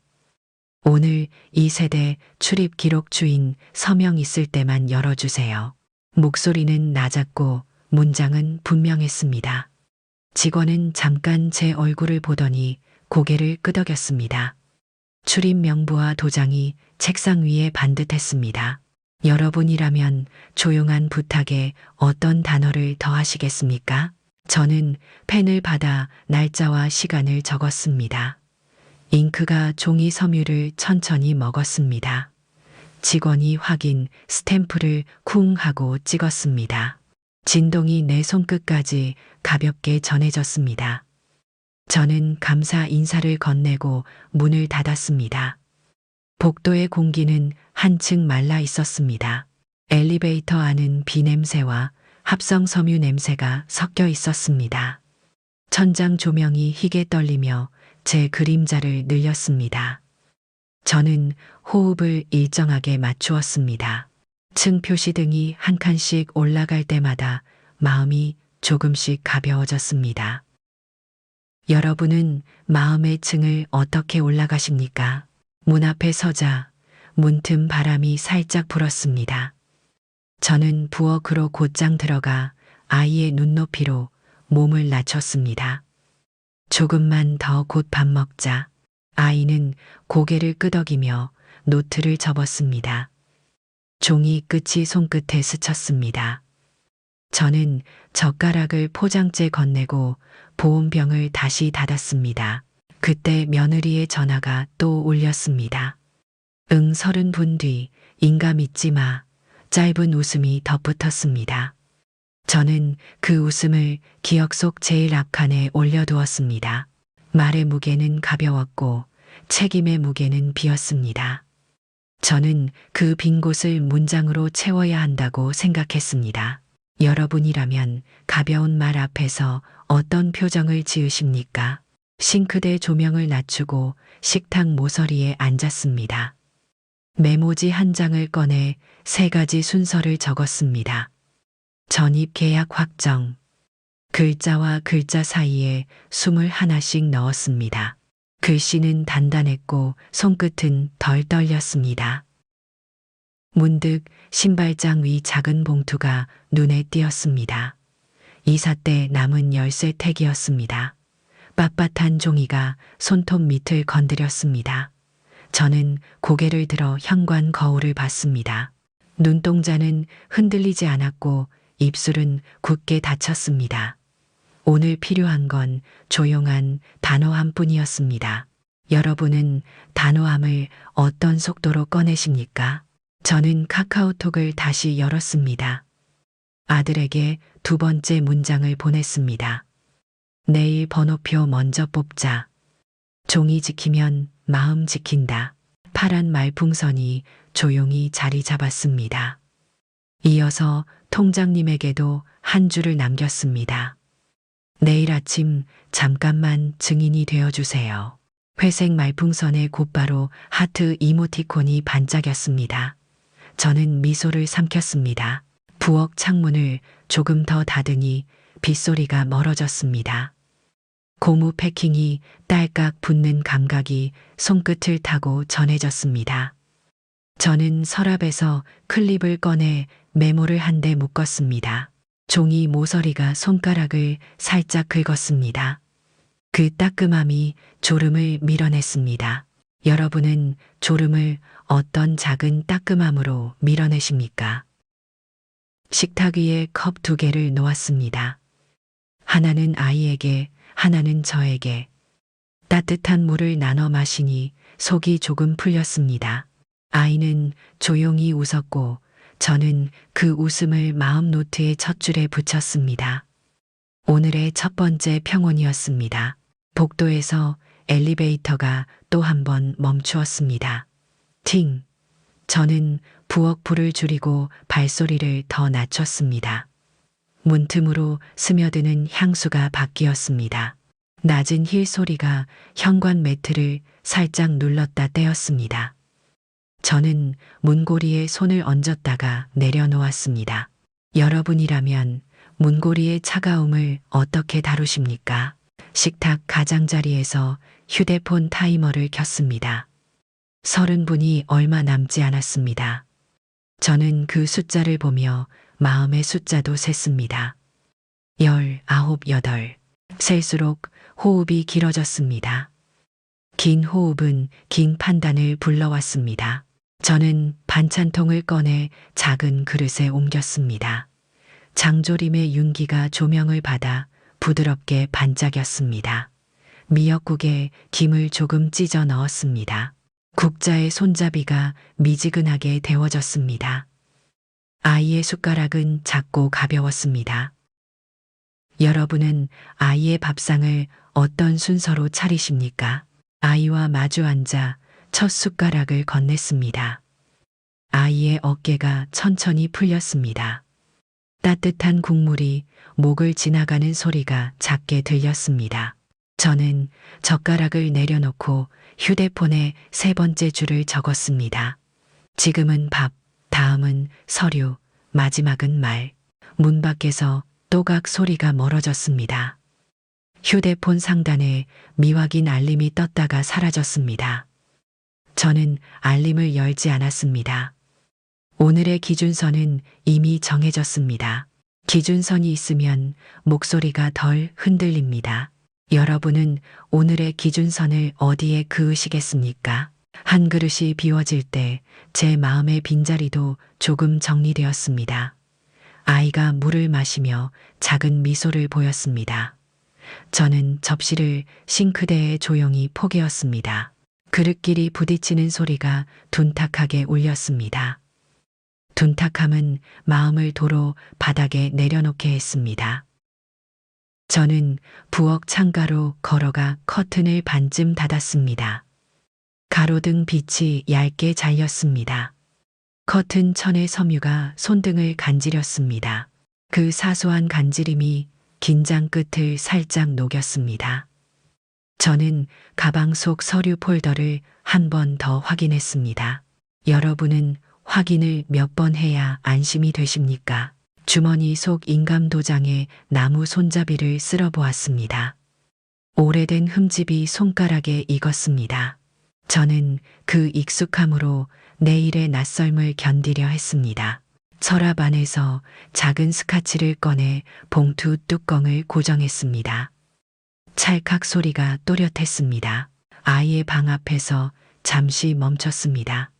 오늘 이 세대 출입 기록 주인 서명 있을 때만 열어주세요. 목소리는 낮았고 문장은 분명했습니다. 직원은 잠깐 제 얼굴을 보더니 고개를 끄덕였습니다. 출입 명부와 도장이 책상 위에 반듯했습니다. 여러분이라면 조용한 부탁에 어떤 단어를 더하시겠습니까? 저는 펜을 받아 날짜와 시간을 적었습니다. 잉크가 종이 섬유를 천천히 먹었습니다. 직원이 확인 스탬프를 쿵 하고 찍었습니다. 진동이 내 손끝까지 가볍게 전해졌습니다. 저는 감사 인사를 건네고 문을 닫았습니다. 복도의 공기는 한층 말라 있었습니다. 엘리베이터 안은 비냄새와 합성 섬유 냄새가 섞여 있었습니다. 천장 조명이 희게 떨리며 제 그림자를 늘렸습니다. 저는 호흡을 일정하게 맞추었습니다. 층 표시등이 한 칸씩 올라갈 때마다 마음이 조금씩 가벼워졌습니다. 여러분은 마음의 층을 어떻게 올라가십니까? 문 앞에 서자 문틈 바람이 살짝 불었습니다. 저는 부엌으로 곧장 들어가 아이의 눈높이로 몸을 낮췄습니다. 조금만 더 곧 밥 먹자. 아이는 고개를 끄덕이며 노트를 접었습니다. 종이 끝이 손끝에 스쳤습니다. 저는 젓가락을 포장재 건네고 보온병을 다시 닫았습니다. 그때 며느리의 전화가 또 울렸습니다. 30분 뒤 인가 믿지 마. 짧은 웃음이 덧붙었습니다. 저는 그 웃음을 기억 속 제일 앞칸에 올려두었습니다. 말의 무게는 가벼웠고 책임의 무게는 비었습니다. 저는 그 빈 곳을 문장으로 채워야 한다고 생각했습니다. 여러분이라면 가벼운 말 앞에서 어떤 표정을 지으십니까? 싱크대 조명을 낮추고 식탁 모서리에 앉았습니다. 메모지 한 장을 꺼내 3가지 순서를 적었습니다. 전입 계약 확정. 글자와 글자 사이에 숨을 하나씩 넣었습니다. 글씨는 단단했고 손끝은 덜 떨렸습니다. 문득 신발장 위 작은 봉투가 눈에 띄었습니다. 이사 때 남은 열쇠 택이었습니다. 빳빳한 종이가 손톱 밑을 건드렸습니다. 저는 고개를 들어 현관 거울을 봤습니다. 눈동자는 흔들리지 않았고 입술은 굳게 닫혔습니다. 오늘 필요한 건 조용한 단호함뿐이었습니다. 여러분은 단호함을 어떤 속도로 꺼내십니까? 저는 카카오톡을 다시 열었습니다. 아들에게 두 번째 문장을 보냈습니다. 내일 번호표 먼저 뽑자. 종이 지키면 마음 지킨다. 파란 말풍선이 조용히 자리 잡았습니다. 이어서 통장님에게도 한 줄을 남겼습니다. 내일 아침 잠깐만 증인이 되어주세요. 회색 말풍선에 곧바로 하트 이모티콘이 반짝였습니다. 저는 미소를 삼켰습니다. 부엌 창문을 조금 더 닫으니 빗소리가 멀어졌습니다. 고무 패킹이 딸깍 붙는 감각이 손끝을 타고 전해졌습니다. 저는 서랍에서 클립을 꺼내 메모를 한 대 묶었습니다. 종이 모서리가 손가락을 살짝 긁었습니다. 그 따끔함이 졸음을 밀어냈습니다. 여러분은 졸음을 어떤 작은 따끔함으로 밀어내십니까? 식탁 위에 컵 두 개를 놓았습니다. 하나는 아이에게, 하나는 저에게. 따뜻한 물을 나눠 마시니 속이 조금 풀렸습니다. 아이는 조용히 웃었고 저는 그 웃음을 마음 노트의 첫 줄에 붙였습니다. 오늘의 첫 번째 평온이었습니다. 복도에서 엘리베이터가 또 한 번 멈추었습니다. 팅! 저는 부엌 불을 줄이고 발소리를 더 낮췄습니다. 문틈으로 스며드는 향수가 바뀌었습니다. 낮은 힐 소리가 현관 매트를 살짝 눌렀다 떼었습니다. 저는 문고리에 손을 얹었다가 내려놓았습니다. 여러분이라면 문고리의 차가움을 어떻게 다루십니까? 식탁 가장자리에서 휴대폰 타이머를 켰습니다. 30분이 얼마 남지 않았습니다. 저는 그 숫자를 보며 마음의 숫자도 셌습니다. 19, 8. 셀수록 호흡이 길어졌습니다. 긴 호흡은 긴 판단을 불러왔습니다. 저는 반찬통을 꺼내 작은 그릇에 옮겼습니다. 장조림의 윤기가 조명을 받아 부드럽게 반짝였습니다. 미역국에 김을 조금 찢어 넣었습니다. 국자의 손잡이가 미지근하게 데워졌습니다. 아이의 숟가락은 작고 가벼웠습니다. 여러분은 아이의 밥상을 어떤 순서로 차리십니까? 아이와 마주 앉아 첫 숟가락을 건넸습니다. 아이의 어깨가 천천히 풀렸습니다. 따뜻한 국물이 목을 지나가는 소리가 작게 들렸습니다. 저는 젓가락을 내려놓고 휴대폰에 세 번째 줄을 적었습니다. 지금은 밥, 다음은 서류, 마지막은 말. 문 밖에서 또각 소리가 멀어졌습니다. 휴대폰 상단에 미확인 알림이 떴다가 사라졌습니다. 저는 알림을 열지 않았습니다. 오늘의 기준선은 이미 정해졌습니다. 기준선이 있으면 목소리가 덜 흔들립니다. 여러분은 오늘의 기준선을 어디에 그으시겠습니까? 한 그릇이 비워질 때 제 마음의 빈자리도 조금 정리되었습니다. 아이가 물을 마시며 작은 미소를 보였습니다. 저는 접시를 싱크대에 조용히 포개었습니다. 그릇끼리 부딪히는 소리가 둔탁하게 울렸습니다. 둔탁함은 마음을 도로 바닥에 내려놓게 했습니다. 저는 부엌 창가로 걸어가 커튼을 반쯤 닫았습니다. 가로등 빛이 얇게 잘렸습니다. 커튼 천의 섬유가 손등을 간지렸습니다. 그 사소한 간지림이 긴장 끝을 살짝 녹였습니다. 저는 가방 속 서류 폴더를 한 번 더 확인했습니다. 여러분은 확인을 몇 번 해야 안심이 되십니까? 주머니 속 인감 도장에 나무 손잡이를 쓸어 보았습니다. 오래된 흠집이 손가락에 익었습니다. 저는 그 익숙함으로 내일의 낯설음을 견디려 했습니다. 서랍 안에서 작은 스카치를 꺼내 봉투 뚜껑을 고정했습니다. 찰칵 소리가 또렷했습니다. 아이의 방 앞에서 잠시 멈췄습니다.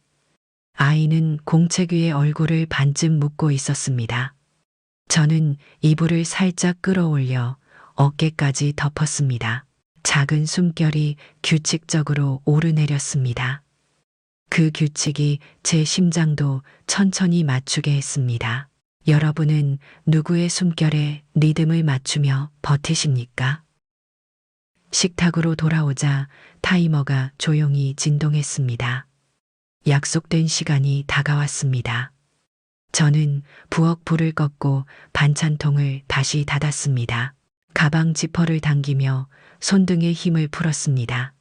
아이는 공책 위에 얼굴을 반쯤 묻고 있었습니다. 저는 이불을 살짝 끌어올려 어깨까지 덮었습니다. 작은 숨결이 규칙적으로 오르내렸습니다. 그 규칙이 제 심장도 천천히 맞추게 했습니다. 여러분은 누구의 숨결에 리듬을 맞추며 버티십니까? 식탁으로 돌아오자 타이머가 조용히 진동했습니다. 약속된 시간이 다가왔습니다. 저는 부엌 불을 껐고 반찬통을 다시 닫았습니다. 가방 지퍼를 당기며 손등에 힘을 풀었습니다.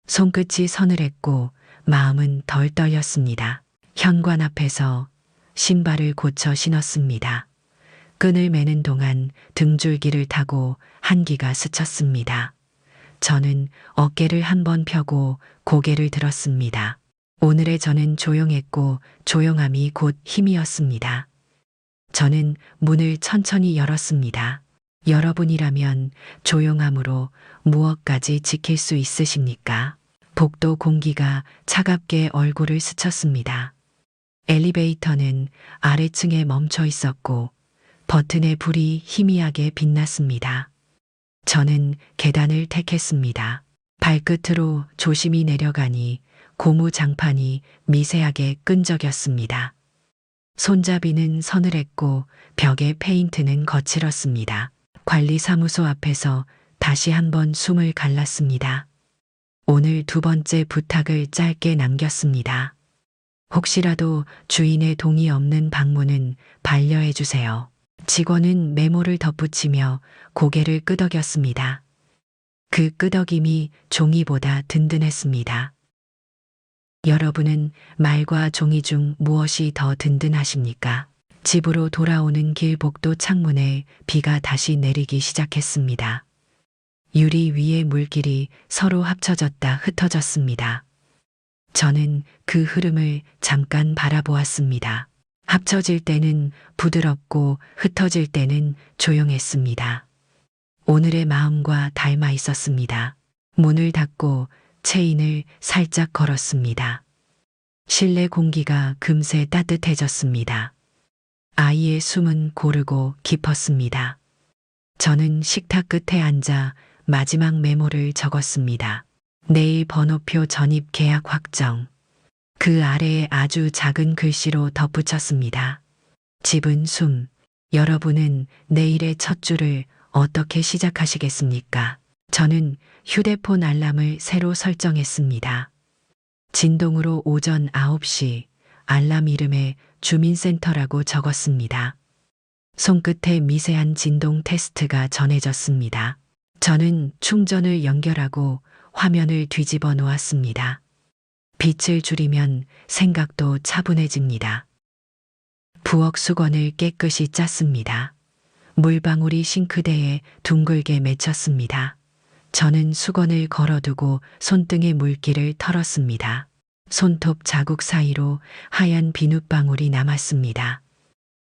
손끝이 서늘했고 마음은 덜 떨렸습니다. 현관 앞에서 신발을 고쳐 신었습니다. 끈을 매는 동안 등줄기를 타고 한기가 스쳤습니다. 저는 어깨를 한번 펴고 고개를 들었습니다. 오늘의 저는 조용했고 조용함이 곧 힘이었습니다. 저는 문을 천천히 열었습니다. 여러분이라면 조용함으로 무엇까지 지킬 수 있으십니까? 복도 공기가 차갑게 얼굴을 스쳤습니다. 엘리베이터는 아래층에 멈춰 있었고 버튼의 불이 희미하게 빛났습니다. 저는 계단을 택했습니다. 발끝으로 조심히 내려가니 고무 장판이 미세하게 끈적였습니다. 손잡이는 서늘했고 벽의 페인트는 거칠었습니다. 관리사무소 앞에서 다시 한번 숨을 갈랐습니다. 오늘 두 번째 부탁을 짧게 남겼습니다. 혹시라도 주인의 동의 없는 방문은 반려해 주세요. 직원은 메모를 덧붙이며 고개를 끄덕였습니다. 그 끄덕임이 종이보다 든든했습니다. 여러분은 말과 종이 중 무엇이 더 든든하십니까? 집으로 돌아오는 길 복도 창문에 비가 다시 내리기 시작했습니다. 유리 위의 물길이 서로 합쳐졌다 흩어졌습니다. 저는 그 흐름을 잠깐 바라보았습니다. 합쳐질 때는 부드럽고 흩어질 때는 조용했습니다. 오늘의 마음과 닮아 있었습니다. 문을 닫고 체인을 살짝 걸었습니다. 실내 공기가 금세 따뜻해졌습니다. 아이의 숨은 고르고 깊었습니다. 저는 식탁 끝에 앉아 마지막 메모를 적었습니다. 내일 번호표 전입 계약 확정. 그 아래에 아주 작은 글씨로 덧붙였습니다. 집은 숨. 여러분은 내일의 첫 줄을 어떻게 시작하시겠습니까? 저는 휴대폰 알람을 새로 설정했습니다. 진동으로 오전 9시 알람 이름에 주민센터라고 적었습니다. 손끝에 미세한 진동 테스트가 전해졌습니다. 저는 충전을 연결하고 화면을 뒤집어 놓았습니다. 빛을 줄이면 생각도 차분해집니다. 부엌 수건을 깨끗이 짰습니다. 물방울이 싱크대에 둥글게 맺혔습니다. 저는 수건을 걸어두고 손등의 물기를 털었습니다. 손톱 자국 사이로 하얀 비눗방울이 남았습니다.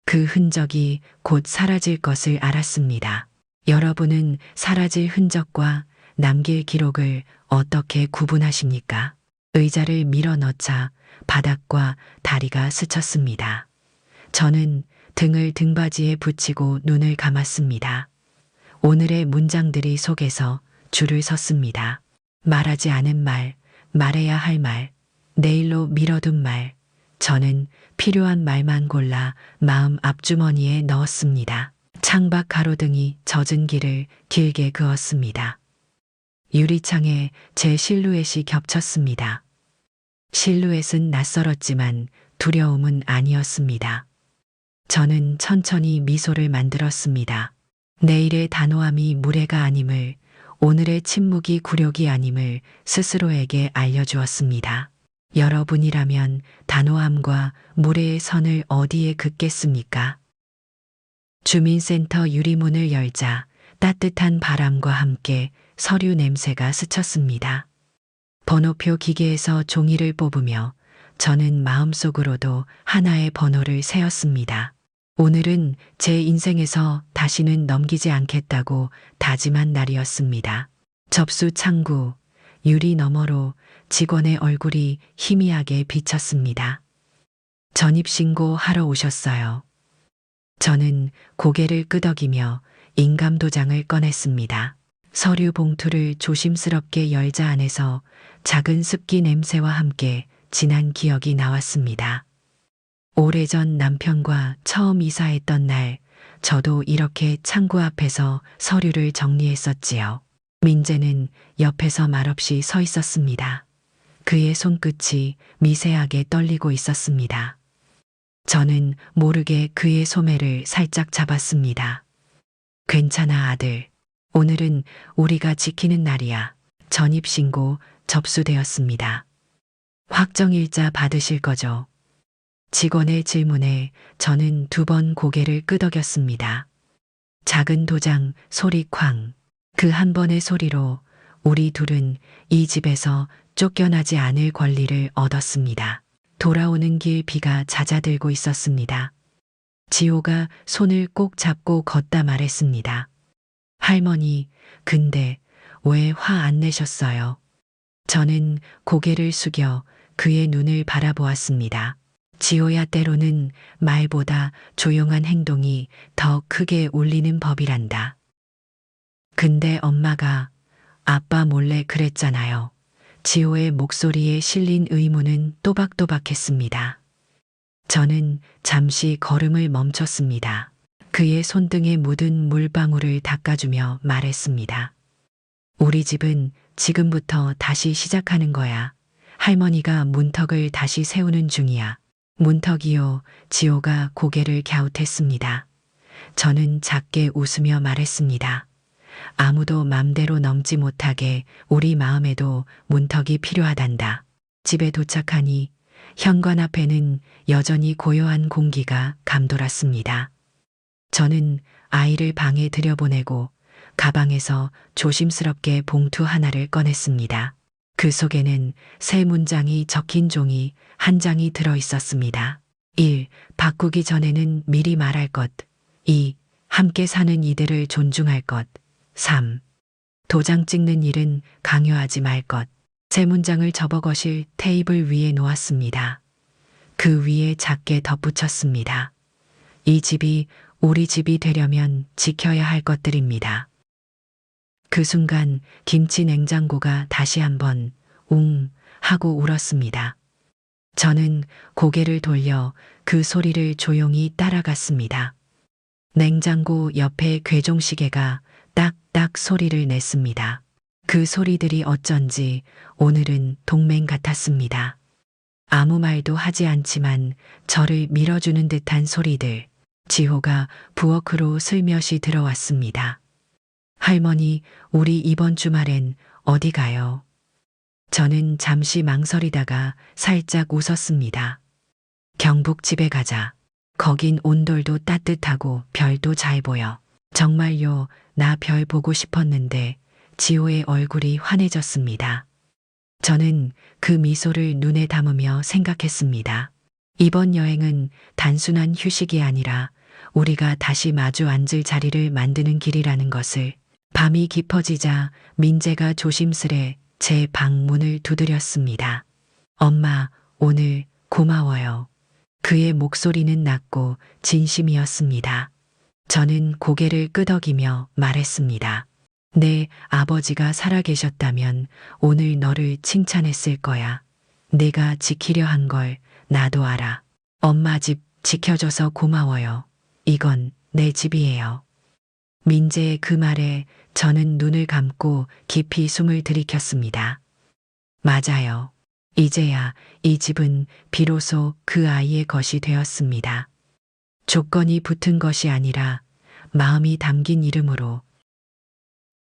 그 흔적이 곧 사라질 것을 알았습니다. 여러분은 사라질 흔적과 남길 기록을 어떻게 구분하십니까? 의자를 밀어 넣자 바닥과 다리가 스쳤습니다. 저는 등을 등받이에 붙이고 눈을 감았습니다. 오늘의 문장들이 속에서 줄을 섰습니다. 말하지 않은 말, 말해야 할 말, 내일로 미뤄둔 말. 저는 필요한 말만 골라 마음 앞주머니에 넣었습니다. 창밖 가로등이 젖은 길을 길게 그었습니다. 유리창에 제 실루엣이 겹쳤습니다. 실루엣은 낯설었지만 두려움은 아니었습니다. 저는 천천히 미소를 만들었습니다. 내일의 단호함이 무례가 아님을, 오늘의 침묵이 굴욕이 아님을 스스로에게 알려주었습니다. 여러분이라면 단호함과 무례의 선을 어디에 긋겠습니까? 주민센터 유리문을 열자 따뜻한 바람과 함께 서류 냄새가 스쳤습니다. 번호표 기계에서 종이를 뽑으며 저는 마음속으로도 하나의 번호를 세웠습니다. 오늘은 제 인생에서 다시는 넘기지 않겠다고 다짐한 날이었습니다. 접수 창구, 유리 너머로 직원의 얼굴이 희미하게 비쳤습니다. 전입신고 하러 오셨어요. 저는 고개를 끄덕이며 인감도장을 꺼냈습니다. 서류 봉투를 조심스럽게 열자 안에서 작은 습기 냄새와 함께 지난 기억이 나왔습니다. 오래전 남편과 처음 이사했던 날, 저도 이렇게 창구 앞에서 서류를 정리했었지요. 민재는 옆에서 말없이 서 있었습니다. 그의 손끝이 미세하게 떨리고 있었습니다. 저는 모르게 그의 소매를 살짝 잡았습니다. 괜찮아, 아들. 오늘은 우리가 지키는 날이야. 전입신고 접수되었습니다. 확정일자 받으실 거죠? 직원의 질문에 저는 2번 고개를 끄덕였습니다. 작은 도장, 소리 쾅. 그 한 번의 소리로 우리 둘은 이 집에서 쫓겨나지 않을 권리를 얻었습니다. 돌아오는 길 비가 잦아들고 있었습니다. 지호가 손을 꼭 잡고 걷다 말했습니다. 할머니, 근데 왜 화 안 내셨어요? 저는 고개를 숙여 그의 눈을 바라보았습니다. 지호야, 때로는 말보다 조용한 행동이 더 크게 울리는 법이란다. 근데 엄마가 아빠 몰래 그랬잖아요. 지호의 목소리에 실린 의문은 또박또박했습니다. 저는 잠시 걸음을 멈췄습니다. 그의 손등에 묻은 물방울을 닦아주며 말했습니다. 우리 집은 지금부터 다시 시작하는 거야. 할머니가 문턱을 다시 세우는 중이야. 문턱이요. 지호가 고개를 갸웃했습니다. 저는 작게 웃으며 말했습니다. 아무도 맘대로 넘지 못하게 우리 마음에도 문턱이 필요하단다. 집에 도착하니 현관 앞에는 여전히 고요한 공기가 감돌았습니다. 저는 아이를 방에 들여보내고 가방에서 조심스럽게 봉투 하나를 꺼냈습니다. 그 속에는 세 문장이 적힌 종이 한 장이 들어 있었습니다. 1. 바꾸기 전에는 미리 말할 것. 2. 함께 사는 이들을 존중할 것. 3. 도장 찍는 일은 강요하지 말 것. 세 문장을 접어 거실 테이블 위에 놓았습니다. 그 위에 작게 덧붙였습니다. 이 집이 우리 집이 되려면 지켜야 할 것들입니다. 그 순간 김치 냉장고가 다시 한번 웅 하고 울었습니다. 저는 고개를 돌려 그 소리를 조용히 따라갔습니다. 냉장고 옆에 괴종시계가 딱딱 소리를 냈습니다. 그 소리들이 어쩐지 오늘은 동맹 같았습니다. 아무 말도 하지 않지만 저를 밀어주는 듯한 소리들. 지호가 부엌으로 슬며시 들어왔습니다. 할머니, 우리 이번 주말엔 어디 가요? 저는 잠시 망설이다가 살짝 웃었습니다. 경북 집에 가자. 거긴 온돌도 따뜻하고 별도 잘 보여. 정말요, 나 별 보고 싶었는데. 지호의 얼굴이 환해졌습니다. 저는 그 미소를 눈에 담으며 생각했습니다. 이번 여행은 단순한 휴식이 아니라 우리가 다시 마주 앉을 자리를 만드는 길이라는 것을. 밤이 깊어지자 민재가 조심스레 제 방 문을 두드렸습니다. 엄마, 오늘 고마워요. 그의 목소리는 낮고 진심이었습니다. 저는 고개를 끄덕이며 말했습니다. 내 아버지가 살아계셨다면 오늘 너를 칭찬했을 거야. 내가 지키려 한 걸 나도 알아. 엄마 집 지켜줘서 고마워요. 이건 내 집이에요. 민재의 그 말에 저는 눈을 감고 깊이 숨을 들이켰습니다. 맞아요. 이제야 이 집은 비로소 그 아이의 것이 되었습니다. 조건이 붙은 것이 아니라 마음이 담긴 이름으로.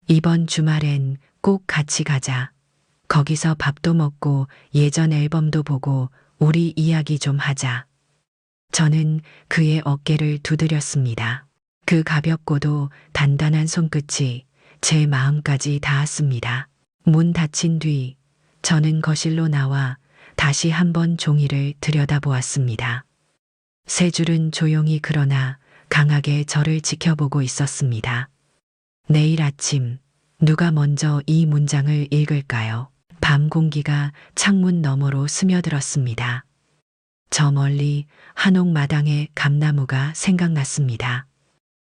이번 주말엔 꼭 같이 가자. 거기서 밥도 먹고 예전 앨범도 보고 우리 이야기 좀 하자. 저는 그의 어깨를 두드렸습니다. 그 가볍고도 단단한 손끝이 제 마음까지 닿았습니다. 문 닫힌 뒤 저는 거실로 나와 다시 한번 종이를 들여다보았습니다. 세 줄은 조용히 그러나 강하게 저를 지켜보고 있었습니다. 내일 아침 누가 먼저 이 문장을 읽을까요? 밤 공기가 창문 너머로 스며들었습니다. 저 멀리 한옥 마당의 감나무가 생각났습니다.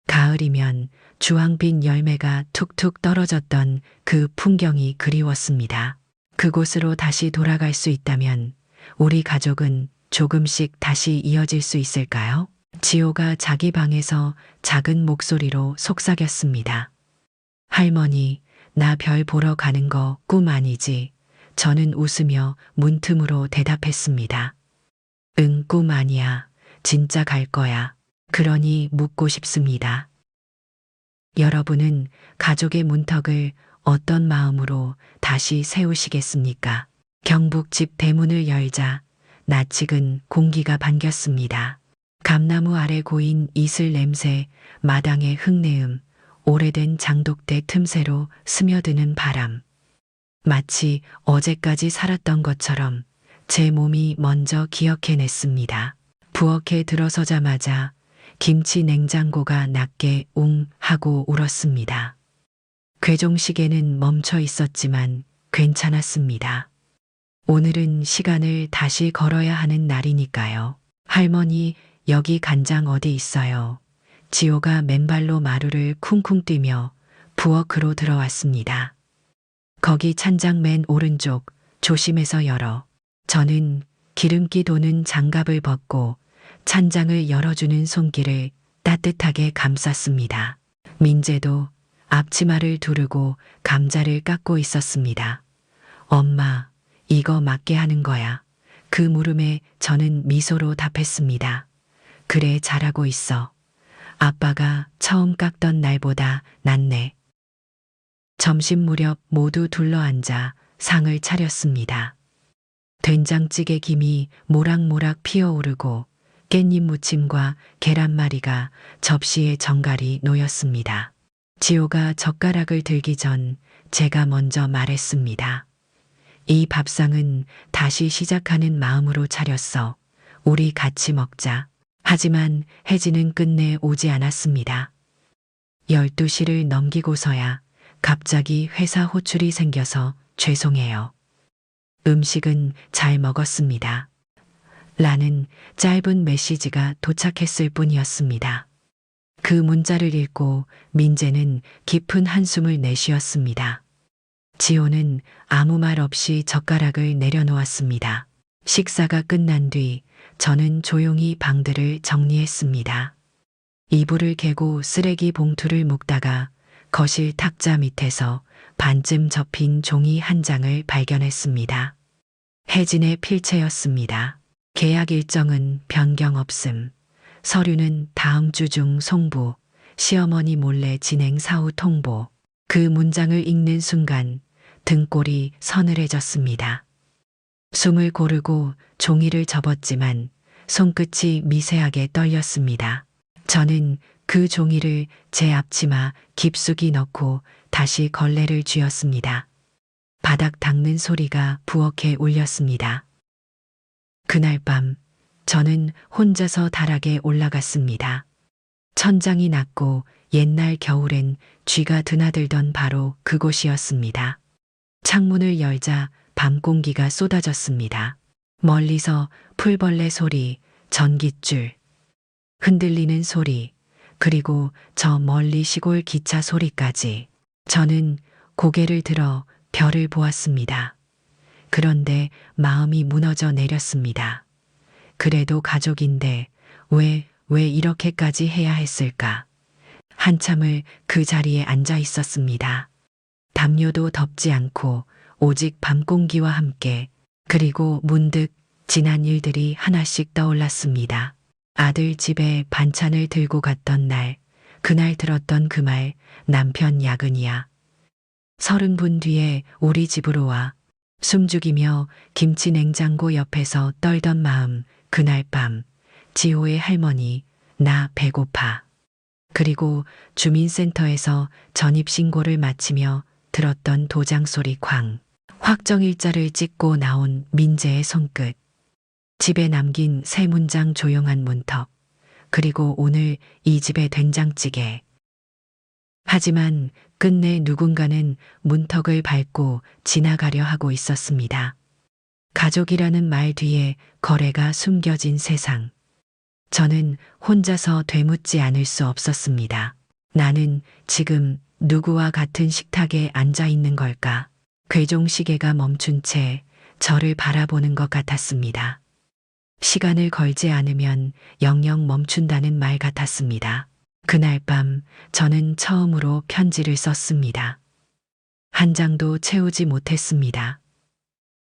가을이면 주황빛 열매가 툭툭 떨어졌던 그 풍경이 그리웠습니다. 그곳으로 다시 돌아갈 수 있다면 우리 가족은 조금씩 다시 이어질 수 있을까요? 지호가 자기 방에서 작은 목소리로 속삭였습니다. 할머니, 나 별 보러 가는 거 꿈 아니지? 저는 웃으며 문틈으로 대답했습니다. 응, 꿈 아니야. 진짜 갈 거야. 그러니 묻고 싶습니다. 여러분은 가족의 문턱을 어떤 마음으로 다시 세우시겠습니까? 경북 집 대문을 열자 낯익은 공기가 반겼습니다. 감나무 아래 고인 이슬 냄새, 마당의 흙내음, 오래된 장독대 틈새로 스며드는 바람. 마치 어제까지 살았던 것처럼 제 몸이 먼저 기억해냈습니다. 부엌에 들어서자마자 김치 냉장고가 낮게 웅 하고 울었습니다. 괴종시계는 멈춰 있었지만 괜찮았습니다. 오늘은 시간을 다시 걸어야 하는 날이니까요. 할머니, 여기 간장 어디 있어요? 지호가 맨발로 마루를 쿵쿵 뛰며 부엌으로 들어왔습니다. 거기 찬장 맨 오른쪽, 조심해서 열어. 저는 기름기 도는 장갑을 벗고 찬장을 열어주는 손길을 따뜻하게 감쌌습니다. 민재도 앞치마를 두르고 감자를 깎고 있었습니다. 엄마, 이거 맞게 하는 거야. 그 물음에 저는 미소로 답했습니다. 그래, 잘하고 있어. 아빠가 처음 깎던 날보다 낫네. 점심 무렵 모두 둘러앉아 상을 차렸습니다. 된장찌개 김이 모락모락 피어오르고 깻잎 무침과 계란말이가 접시에 정갈이 놓였습니다. 지호가 젓가락을 들기 전 제가 먼저 말했습니다. 이 밥상은 다시 시작하는 마음으로 차렸어. 우리 같이 먹자. 하지만 혜진은 끝내 오지 않았습니다. 12시를 넘기고서야 갑자기 회사 호출이 생겨서 죄송해요. 음식은 잘 먹었습니다. 라는 짧은 메시지가 도착했을 뿐이었습니다. 그 문자를 읽고 민재는 깊은 한숨을 내쉬었습니다. 지호는 아무 말 없이 젓가락을 내려놓았습니다. 식사가 끝난 뒤 저는 조용히 방들을 정리했습니다. 이불을 개고 쓰레기 봉투를 묶다가 거실 탁자 밑에서 반쯤 접힌 종이 한 장을 발견했습니다. 혜진의 필체였습니다. 계약 일정은 변경 없음. 서류는 다음 주 중 송부. 시어머니 몰래 진행 사후 통보. 그 문장을 읽는 순간 등골이 서늘해졌습니다. 숨을 고르고 종이를 접었지만 손끝이 미세하게 떨렸습니다. 저는 그 종이를 제 앞치마 깊숙이 넣고 다시 걸레를 쥐었습니다. 바닥 닦는 소리가 부엌에 울렸습니다. 그날 밤 저는 혼자서 다락에 올라갔습니다. 천장이 낮고 옛날 겨울엔 쥐가 드나들던 바로 그곳이었습니다. 창문을 열자 밤 공기가 쏟아졌습니다. 멀리서 풀벌레 소리, 전깃줄, 흔들리는 소리, 그리고 저 멀리 시골 기차 소리까지. 저는 고개를 들어 별을 보았습니다. 그런데 마음이 무너져 내렸습니다. 그래도 가족인데 왜 이렇게까지 해야 했을까? 한참을 그 자리에 앉아 있었습니다. 담요도 덮지 않고 오직 밤 공기와 함께. 그리고 문득 지난 일들이 하나씩 떠올랐습니다. 아들 집에 반찬을 들고 갔던 날, 그날 들었던 그 말, 남편 야근이야. 30분 뒤에 우리 집으로 와. 숨죽이며 김치 냉장고 옆에서 떨던 마음, 그날 밤, 지호의 할머니, 나 배고파. 그리고 주민센터에서 전입신고를 마치며 들었던 도장 소리 쾅. 확정일자를 찍고 나온 민재의 손끝. 집에 남긴 세 문장 조용한 문턱. 그리고 오늘 이 집의 된장찌개. 하지만 끝내 누군가는 문턱을 밟고 지나가려 하고 있었습니다. 가족이라는 말 뒤에 거래가 숨겨진 세상. 저는 혼자서 되묻지 않을 수 없었습니다. 나는 지금 누구와 같은 식탁에 앉아 있는 걸까? 괴종시계가 멈춘 채 저를 바라보는 것 같았습니다. 시간을 걸지 않으면 영영 멈춘다는 말 같았습니다. 그날 밤 저는 처음으로 편지를 썼습니다. 한 장도 채우지 못했습니다.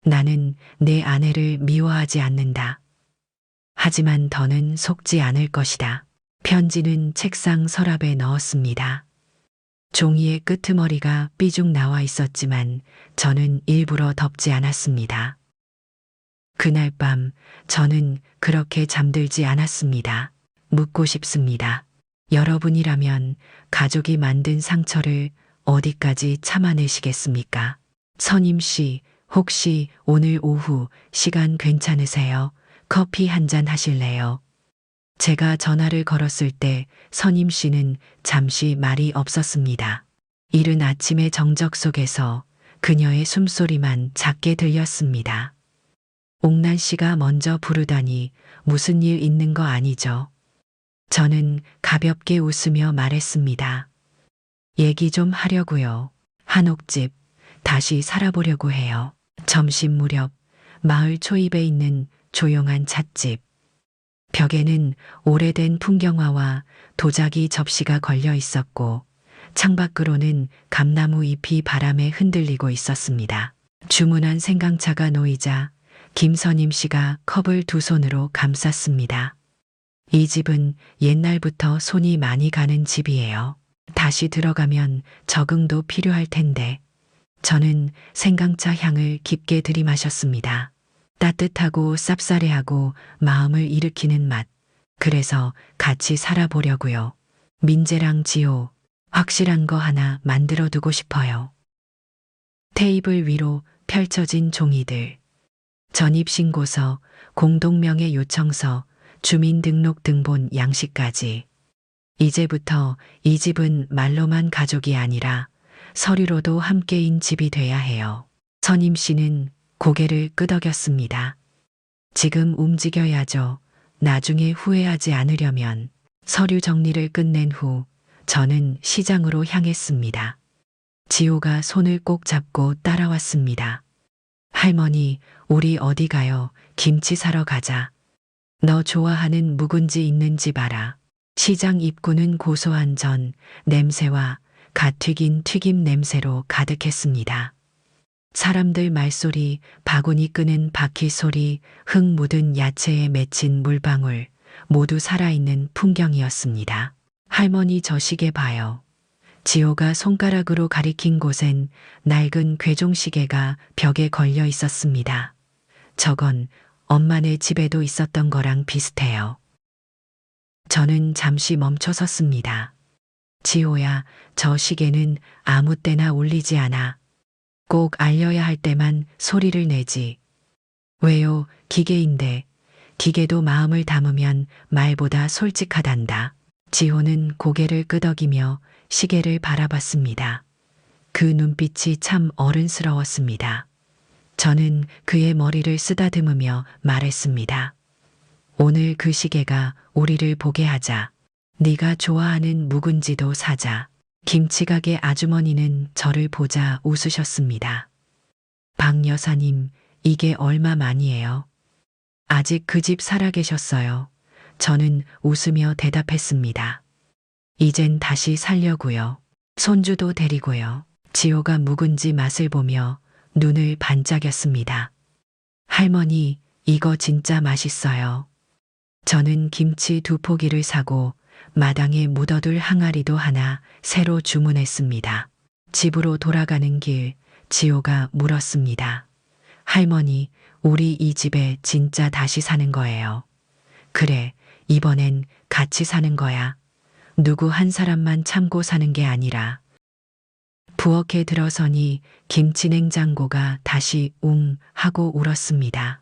나는 내 아내를 미워하지 않는다. 하지만 더는 속지 않을 것이다. 편지는 책상 서랍에 넣었습니다. 종이의 끄트머리가 삐죽 나와 있었지만 저는 일부러 덮지 않았습니다. 그날 밤 저는 그렇게 잠들지 않았습니다. 묻고 싶습니다. 여러분이라면 가족이 만든 상처를 어디까지 참아내시겠습니까? 선임 씨, 혹시 오늘 오후 시간 괜찮으세요? 커피 한 잔 하실래요? 제가 전화를 걸었을 때 선임 씨는 잠시 말이 없었습니다. 이른 아침의 정적 속에서 그녀의 숨소리만 작게 들렸습니다. 옥란 씨가 먼저 부르다니 무슨 일 있는 거 아니죠? 저는 가볍게 웃으며 말했습니다. 얘기 좀 하려고요. 한옥집 다시 살아보려고 해요. 점심 무렵 마을 초입에 있는 조용한 찻집. 벽에는 오래된 풍경화와 도자기 접시가 걸려 있었고 창밖으로는 감나무 잎이 바람에 흔들리고 있었습니다. 주문한 생강차가 놓이자 김선임 씨가 컵을 두 손으로 감쌌습니다. 이 집은 옛날부터 손이 많이 가는 집이에요. 다시 들어가면 적응도 필요할 텐데. 저는 생강차 향을 깊게 들이마셨습니다. 따뜻하고 쌉싸래하고 마음을 일으키는 맛. 그래서 같이 살아보려고요. 민재랑 지호, 확실한 거 하나 만들어 두고 싶어요. 테이블 위로 펼쳐진 종이들. 전입신고서, 공동명예 요청서, 주민등록등본 양식까지. 이제부터 이 집은 말로만 가족이 아니라 서류로도 함께인 집이 돼야 해요. 선임 씨는 고개를 끄덕였습니다. 지금 움직여야죠. 나중에 후회하지 않으려면. 서류 정리를 끝낸 후 저는 시장으로 향했습니다. 지호가 손을 꼭 잡고 따라왔습니다. 할머니, 우리 어디 가요? 김치 사러 가자. 너 좋아하는 묵은지 있는 집 알아. 시장 입구는 고소한 전 냄새와 갓 튀긴 튀김 냄새로 가득했습니다. 사람들 말소리, 바구니 끄는 바퀴 소리, 흙 묻은 야채에 맺힌 물방울, 모두 살아있는 풍경이었습니다. 할머니 저 시계 봐요. 지호가 손가락으로 가리킨 곳엔 낡은 괴종시계가 벽에 걸려 있었습니다. 저건 엄마네 집에도 있었던 거랑 비슷해요. 저는 잠시 멈춰 섰습니다. 지호야, 저 시계는 아무 때나 울리지 않아. 꼭 알려야 할 때만 소리를 내지. 왜요? 기계인데. 기계도 마음을 담으면 말보다 솔직하단다. 지호는 고개를 끄덕이며 시계를 바라봤습니다. 그 눈빛이 참 어른스러웠습니다. 저는 그의 머리를 쓰다듬으며 말했습니다. 오늘 그 시계가 우리를 보게 하자. 네가 좋아하는 묵은지도 사자. 김치가게 아주머니는 저를 보자 웃으셨습니다. 박 여사님, 이게 얼마만이에요? 아직 그 집 살아계셨어요. 저는 웃으며 대답했습니다. 이젠 다시 살려고요. 손주도 데리고요. 지호가 묵은지 맛을 보며 눈을 반짝였습니다. 할머니, 이거 진짜 맛있어요. 저는 김치 2포기를 사고 마당에 묻어둘 항아리도 하나 새로 주문했습니다. 집으로 돌아가는 길, 지호가 물었습니다. 할머니, 우리 이 집에 진짜 다시 사는 거예요. 그래, 이번엔 같이 사는 거야. 누구 한 사람만 참고 사는 게 아니라. 부엌에 들어서니 김치 냉장고가 다시 웅 하고 울었습니다.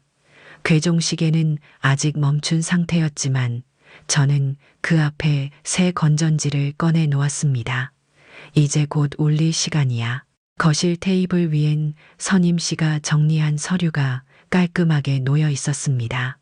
괴종시계는 아직 멈춘 상태였지만 저는 그 앞에 새 건전지를 꺼내 놓았습니다. 이제 곧 울릴 시간이야. 거실 테이블 위엔 선임 씨가 정리한 서류가 깔끔하게 놓여 있었습니다.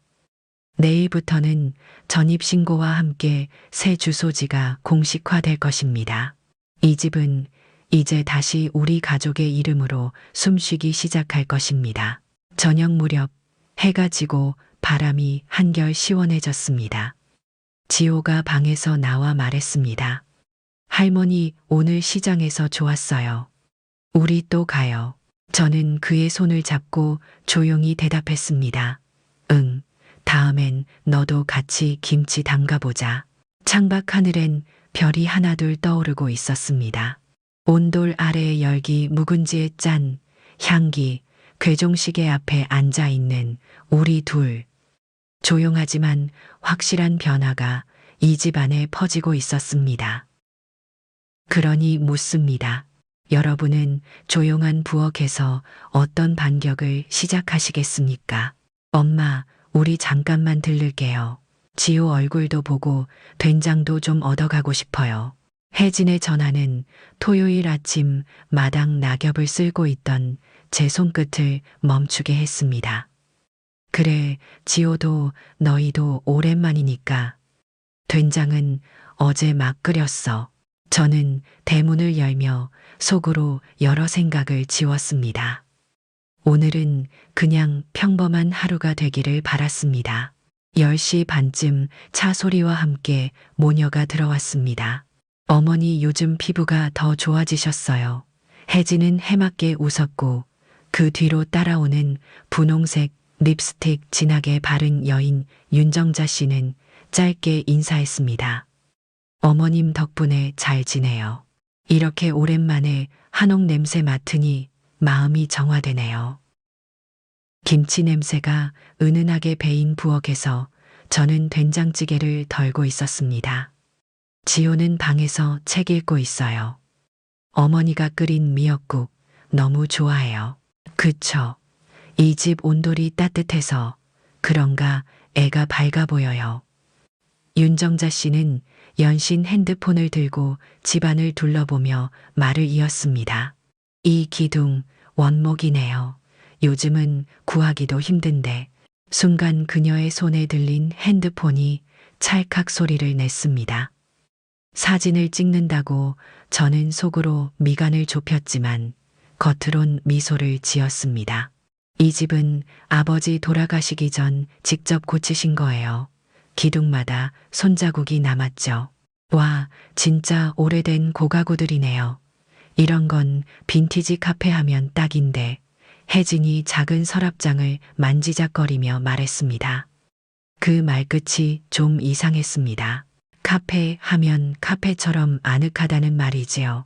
내일부터는 전입신고와 함께 새 주소지가 공식화될 것입니다. 이 집은 이제 다시 우리 가족의 이름으로 숨쉬기 시작할 것입니다. 저녁 무렵 해가 지고 바람이 한결 시원해졌습니다. 지호가 방에서 나와 말했습니다. 할머니, 오늘 시장에서 좋았어요. 우리 또 가요. 저는 그의 손을 잡고 조용히 대답했습니다. 응, 다음엔 너도 같이 김치 담가보자. 창밖 하늘엔 별이 하나둘 떠오르고 있었습니다. 온돌 아래의 열기 묵은지의 짠, 향기, 괴종시계 앞에 앉아 있는 우리 둘. 조용하지만 확실한 변화가 이 집 안에 퍼지고 있었습니다. 그러니 묻습니다. 여러분은 조용한 부엌에서 어떤 반격을 시작하시겠습니까? 엄마, 우리 잠깐만 들를게요. 지호 얼굴도 보고 된장도 좀 얻어가고 싶어요. 혜진의 전화는 토요일 아침 마당 낙엽을 쓸고 있던 제 손끝을 멈추게 했습니다. 그래, 지호도 너희도 오랜만이니까. 된장은 어제 막 끓였어. 저는 대문을 열며 속으로 여러 생각을 지웠습니다. 오늘은 그냥 평범한 하루가 되기를 바랐습니다. 10시 반쯤 차 소리와 함께 모녀가 들어왔습니다. 어머니 요즘 피부가 더 좋아지셨어요. 혜진은 해맑게 웃었고 그 뒤로 따라오는 분홍색 립스틱 진하게 바른 여인 윤정자 씨는 짧게 인사했습니다. 어머님 덕분에 잘 지내요. 이렇게 오랜만에 한옥 냄새 맡으니 마음이 정화되네요. 김치 냄새가 은은하게 배인 부엌에서 저는 된장찌개를 덜고 있었습니다. 지호는 방에서 책 읽고 있어요. 어머니가 끓인 미역국 너무 좋아해요. 그쵸? 이 집 온돌이 따뜻해서 그런가 애가 밝아 보여요. 윤정자 씨는 연신 핸드폰을 들고 집안을 둘러보며 말을 이었습니다. 이 기둥 원목이네요. 요즘은 구하기도 힘든데. 순간 그녀의 손에 들린 핸드폰이 찰칵 소리를 냈습니다. 사진을 찍는다고 저는 속으로 미간을 좁혔지만 겉으론 미소를 지었습니다. 이 집은 아버지 돌아가시기 전 직접 고치신 거예요. 기둥마다 손자국이 남았죠. 와, 진짜 오래된 고가구들이네요. 이런 건 빈티지 카페 하면 딱인데. 혜진이 작은 서랍장을 만지작거리며 말했습니다. 그 말끝이 좀 이상했습니다. 카페 하면 카페처럼 아늑하다는 말이지요.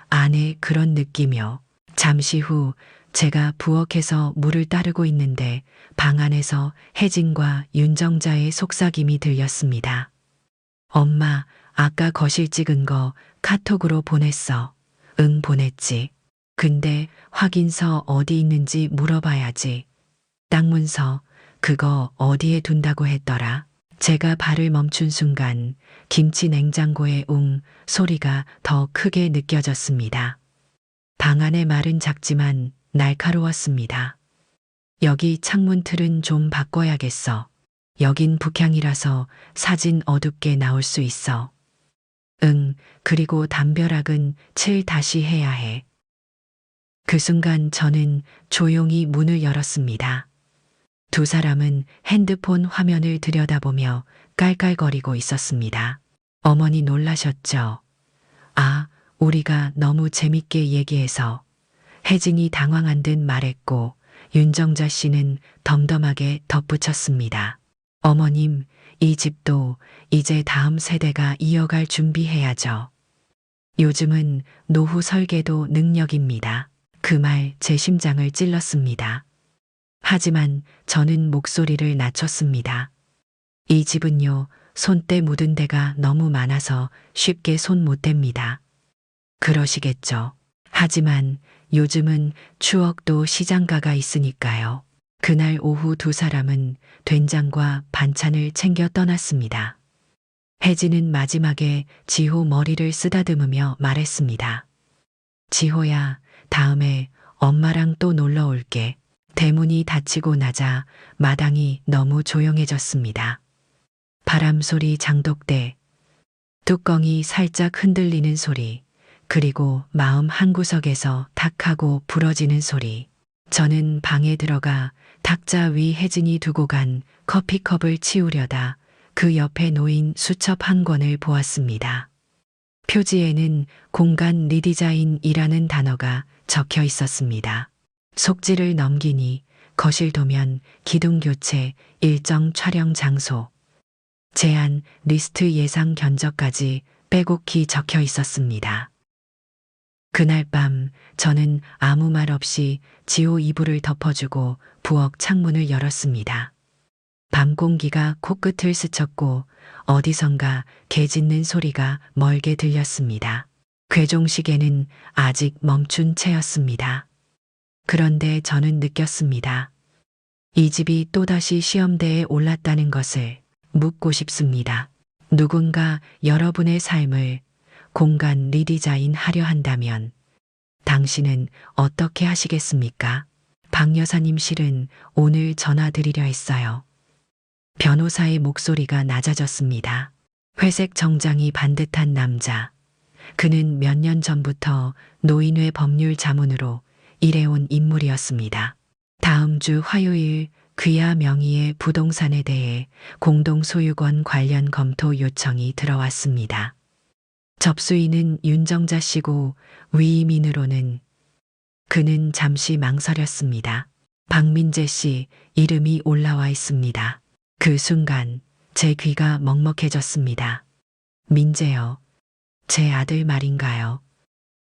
안에 그런 느낌이요. 잠시 후 제가 부엌에서 물을 따르고 있는데 방 안에서 혜진과 윤정자의 속삭임이 들렸습니다. 엄마, 아까 거실 찍은 거 카톡으로 보냈어. 응, 보냈지. 근데 확인서 어디 있는지 물어봐야지. 딱 문서, 그거 어디에 둔다고 했더라? 제가 발을 멈춘 순간 김치 냉장고의 웅 소리가 더 크게 느껴졌습니다. 방 안의 말은 작지만 날카로웠습니다. 여기 창문 틀은 좀 바꿔야겠어. 여긴 북향이라서 사진 어둡게 나올 수 있어. 응, 그리고 담벼락은 칠 다시 해야 해. 그 순간 저는 조용히 문을 열었습니다. 두 사람은 핸드폰 화면을 들여다보며 깔깔거리고 있었습니다. 어머니 놀라셨죠? 아, 우리가 너무 재밌게 얘기해서. 혜진이 당황한 듯 말했고 윤정자 씨는 덤덤하게 덧붙였습니다. 어머님, 이 집도 이제 다음 세대가 이어갈 준비해야죠. 요즘은 노후 설계도 능력입니다. 그 말 제 심장을 찔렀습니다. 하지만 저는 목소리를 낮췄습니다. 이 집은요, 손때 묻은 데가 너무 많아서 쉽게 손 못 댑니다. 그러시겠죠. 하지만 요즘은 추억도 시장가가 있으니까요. 그날 오후 두 사람은 된장과 반찬을 챙겨 떠났습니다. 혜진은 마지막에 지호 머리를 쓰다듬으며 말했습니다. 지호야, 다음에 엄마랑 또 놀러 올게. 대문이 닫히고 나자 마당이 너무 조용해졌습니다. 바람 소리 장독대, 뚜껑이 살짝 흔들리는 소리, 그리고 마음 한구석에서 탁 하고 부러지는 소리. 저는 방에 들어가 탁자 위 혜진이 두고 간 커피컵을 치우려다 그 옆에 놓인 수첩 한 권을 보았습니다. 표지에는 공간 리디자인이라는 단어가 적혀 있었습니다. 속지를 넘기니 거실 도면 기둥 교체, 일정 촬영 장소, 제안, 리스트 예상 견적까지 빼곡히 적혀 있었습니다. 그날 밤 저는 아무 말 없이 지호 이불을 덮어주고 부엌 창문을 열었습니다. 밤 공기가 코끝을 스쳤고 어디선가 개 짖는 소리가 멀게 들렸습니다. 괴종시계는 아직 멈춘 채였습니다. 그런데 저는 느꼈습니다. 이 집이 또다시 시험대에 올랐다는 것을 묻고 싶습니다. 누군가 여러분의 삶을 공간 리디자인 하려 한다면 당신은 어떻게 하시겠습니까? 박 여사님 실은 오늘 전화드리려 했어요. 변호사의 목소리가 낮아졌습니다. 회색 정장이 반듯한 남자. 그는 몇 년 전부터 노인회 법률 자문으로 일해온 인물이었습니다. 다음 주 화요일 귀하 명의의 부동산에 대해 공동소유권 관련 검토 요청이 들어왔습니다. 접수인은 윤정자 씨고 위임인으로는 그는 잠시 망설였습니다. 박민재 씨 이름이 올라와 있습니다. 그 순간 제 귀가 먹먹해졌습니다. 민재요. 제 아들 말인가요?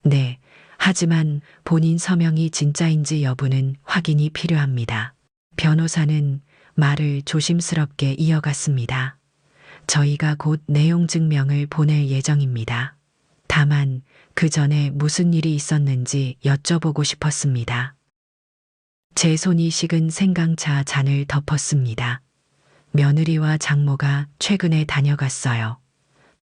네. 하지만 본인 서명이 진짜인지 여부는 확인이 필요합니다. 변호사는 말을 조심스럽게 이어갔습니다. 저희가 곧 내용 증명을 보낼 예정입니다. 다만 그 전에 무슨 일이 있었는지 여쭤보고 싶었습니다. 제 손이 식은 생강차 잔을 덮었습니다. 며느리와 장모가 최근에 다녀갔어요.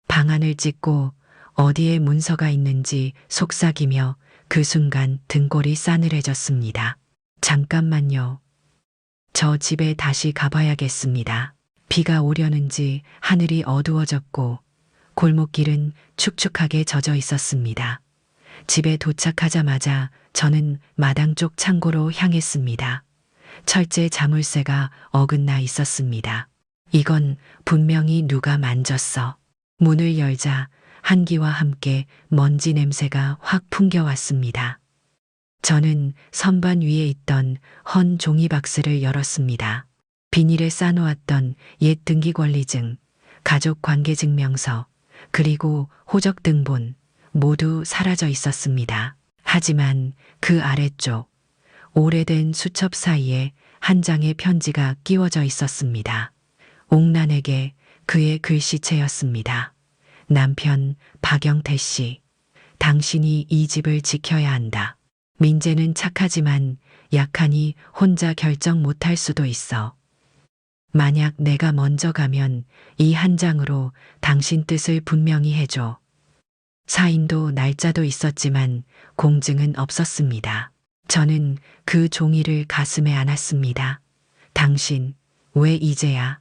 방안을 찍고 어디에 문서가 있는지 속삭이며 그 순간 등골이 싸늘해졌습니다. 잠깐만요. 저 집에 다시 가봐야겠습니다. 비가 오려는지 하늘이 어두워졌고 골목길은 축축하게 젖어 있었습니다. 집에 도착하자마자 저는 마당 쪽 창고로 향했습니다. 철제 자물쇠가 어긋나 있었습니다. 이건 분명히 누가 만졌어. 문을 열자 한기와 함께 먼지 냄새가 확 풍겨왔습니다. 저는 선반 위에 있던 헌 종이박스를 열었습니다. 비닐에 싸놓았던 옛 등기권리증, 가족관계증명서, 그리고 호적등본 모두 사라져 있었습니다. 하지만 그 아래쪽 오래된 수첩 사이에 한 장의 편지가 끼워져 있었습니다. 옥란에게 그의 글씨체였습니다. 남편 박영태 씨, 당신이 이 집을 지켜야 한다. 민재는 착하지만 약하니 혼자 결정 못할 수도 있어. 만약 내가 먼저 가면 이 한 장으로 당신 뜻을 분명히 해줘. 사인도 날짜도 있었지만 공증은 없었습니다. 저는 그 종이를 가슴에 안았습니다. 당신, 왜 이제야?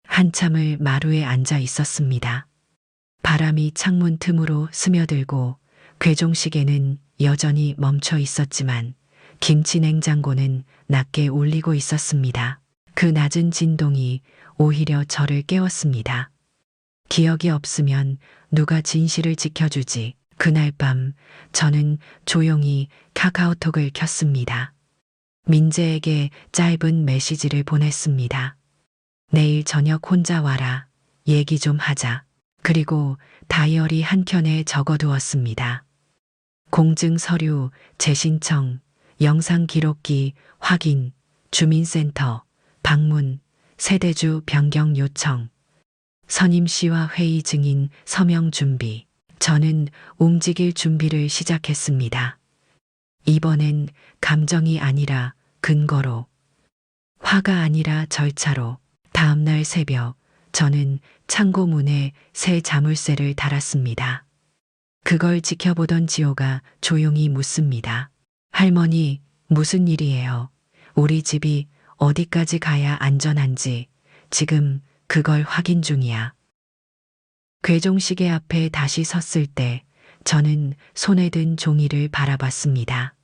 한참을 마루에 앉아 있었습니다. 바람이 창문 틈으로 스며들고 괴종시계는 여전히 멈춰 있었지만 김치 냉장고는 낮게 울리고 있었습니다. 그 낮은 진동이 오히려 저를 깨웠습니다. 기억이 없으면 누가 진실을 지켜주지. 그날 밤 저는 조용히 카카오톡을 켰습니다. 민재에게 짧은 메시지를 보냈습니다. 내일 저녁 혼자 와라. 얘기 좀 하자. 그리고 다이어리 한 켠에 적어두었습니다. 공증 서류, 재신청, 영상 기록기, 확인, 주민센터, 방문, 세대주 변경 요청, 선임 씨와 회의 증인 서명 준비. 저는 움직일 준비를 시작했습니다. 이번엔 감정이 아니라 근거로, 화가 아니라 절차로. 다음날 새벽, 저는 창고 문에 새 자물쇠를 달았습니다. 그걸 지켜보던 지호가 조용히 묻습니다. 할머니, 무슨 일이에요? 우리 집이 어디까지 가야 안전한지 지금 그걸 확인 중이야. 괴종시계 앞에 다시 섰을 때 저는 손에 든 종이를 바라봤습니다.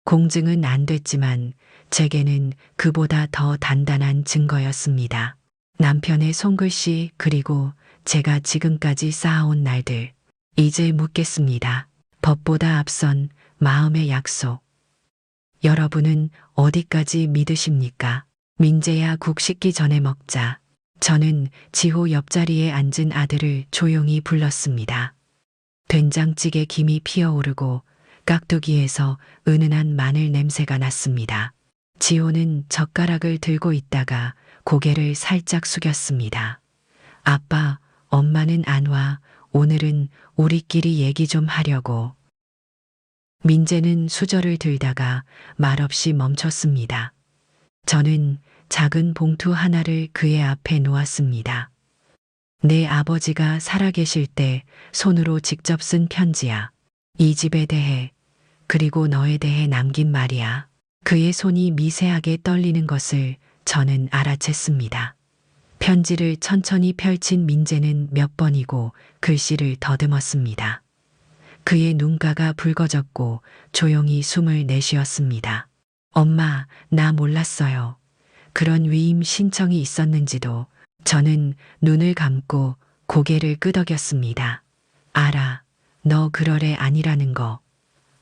공증은 안 됐지만 제게는 그보다 더 단단한 증거였습니다. 남편의 손글씨 그리고 제가 지금까지 쌓아온 날들. 이제 묻겠습니다. 법보다 앞선 마음의 약속. 여러분은 어디까지 믿으십니까? 민재야, 국 식기 전에 먹자. 저는 지호 옆자리에 앉은 아들을 조용히 불렀습니다. 된장찌개 김이 피어오르고 깍두기에서 은은한 마늘 냄새가 났습니다. 지호는 젓가락을 들고 있다가 고개를 살짝 숙였습니다. 아빠, 엄마는 안 와. 오늘은 우리끼리 얘기 좀 하려고. 민재는 수저를 들다가 말없이 멈췄습니다. 저는 작은 봉투 하나를 그의 앞에 놓았습니다. 내 아버지가 살아계실 때 손으로 직접 쓴 편지야. 이 집에 대해, 그리고 너에 대해 남긴 말이야. 그의 손이 미세하게 떨리는 것을 저는 알아챘습니다. 편지를 천천히 펼친 민재는 몇 번이고 글씨를 더듬었습니다. 그의 눈가가 붉어졌고 조용히 숨을 내쉬었습니다. 엄마, 나 몰랐어요. 그런 위임 신청이 있었는지도. 저는 눈을 감고 고개를 끄덕였습니다. 알아. 너 그럴 애 아니라는 거.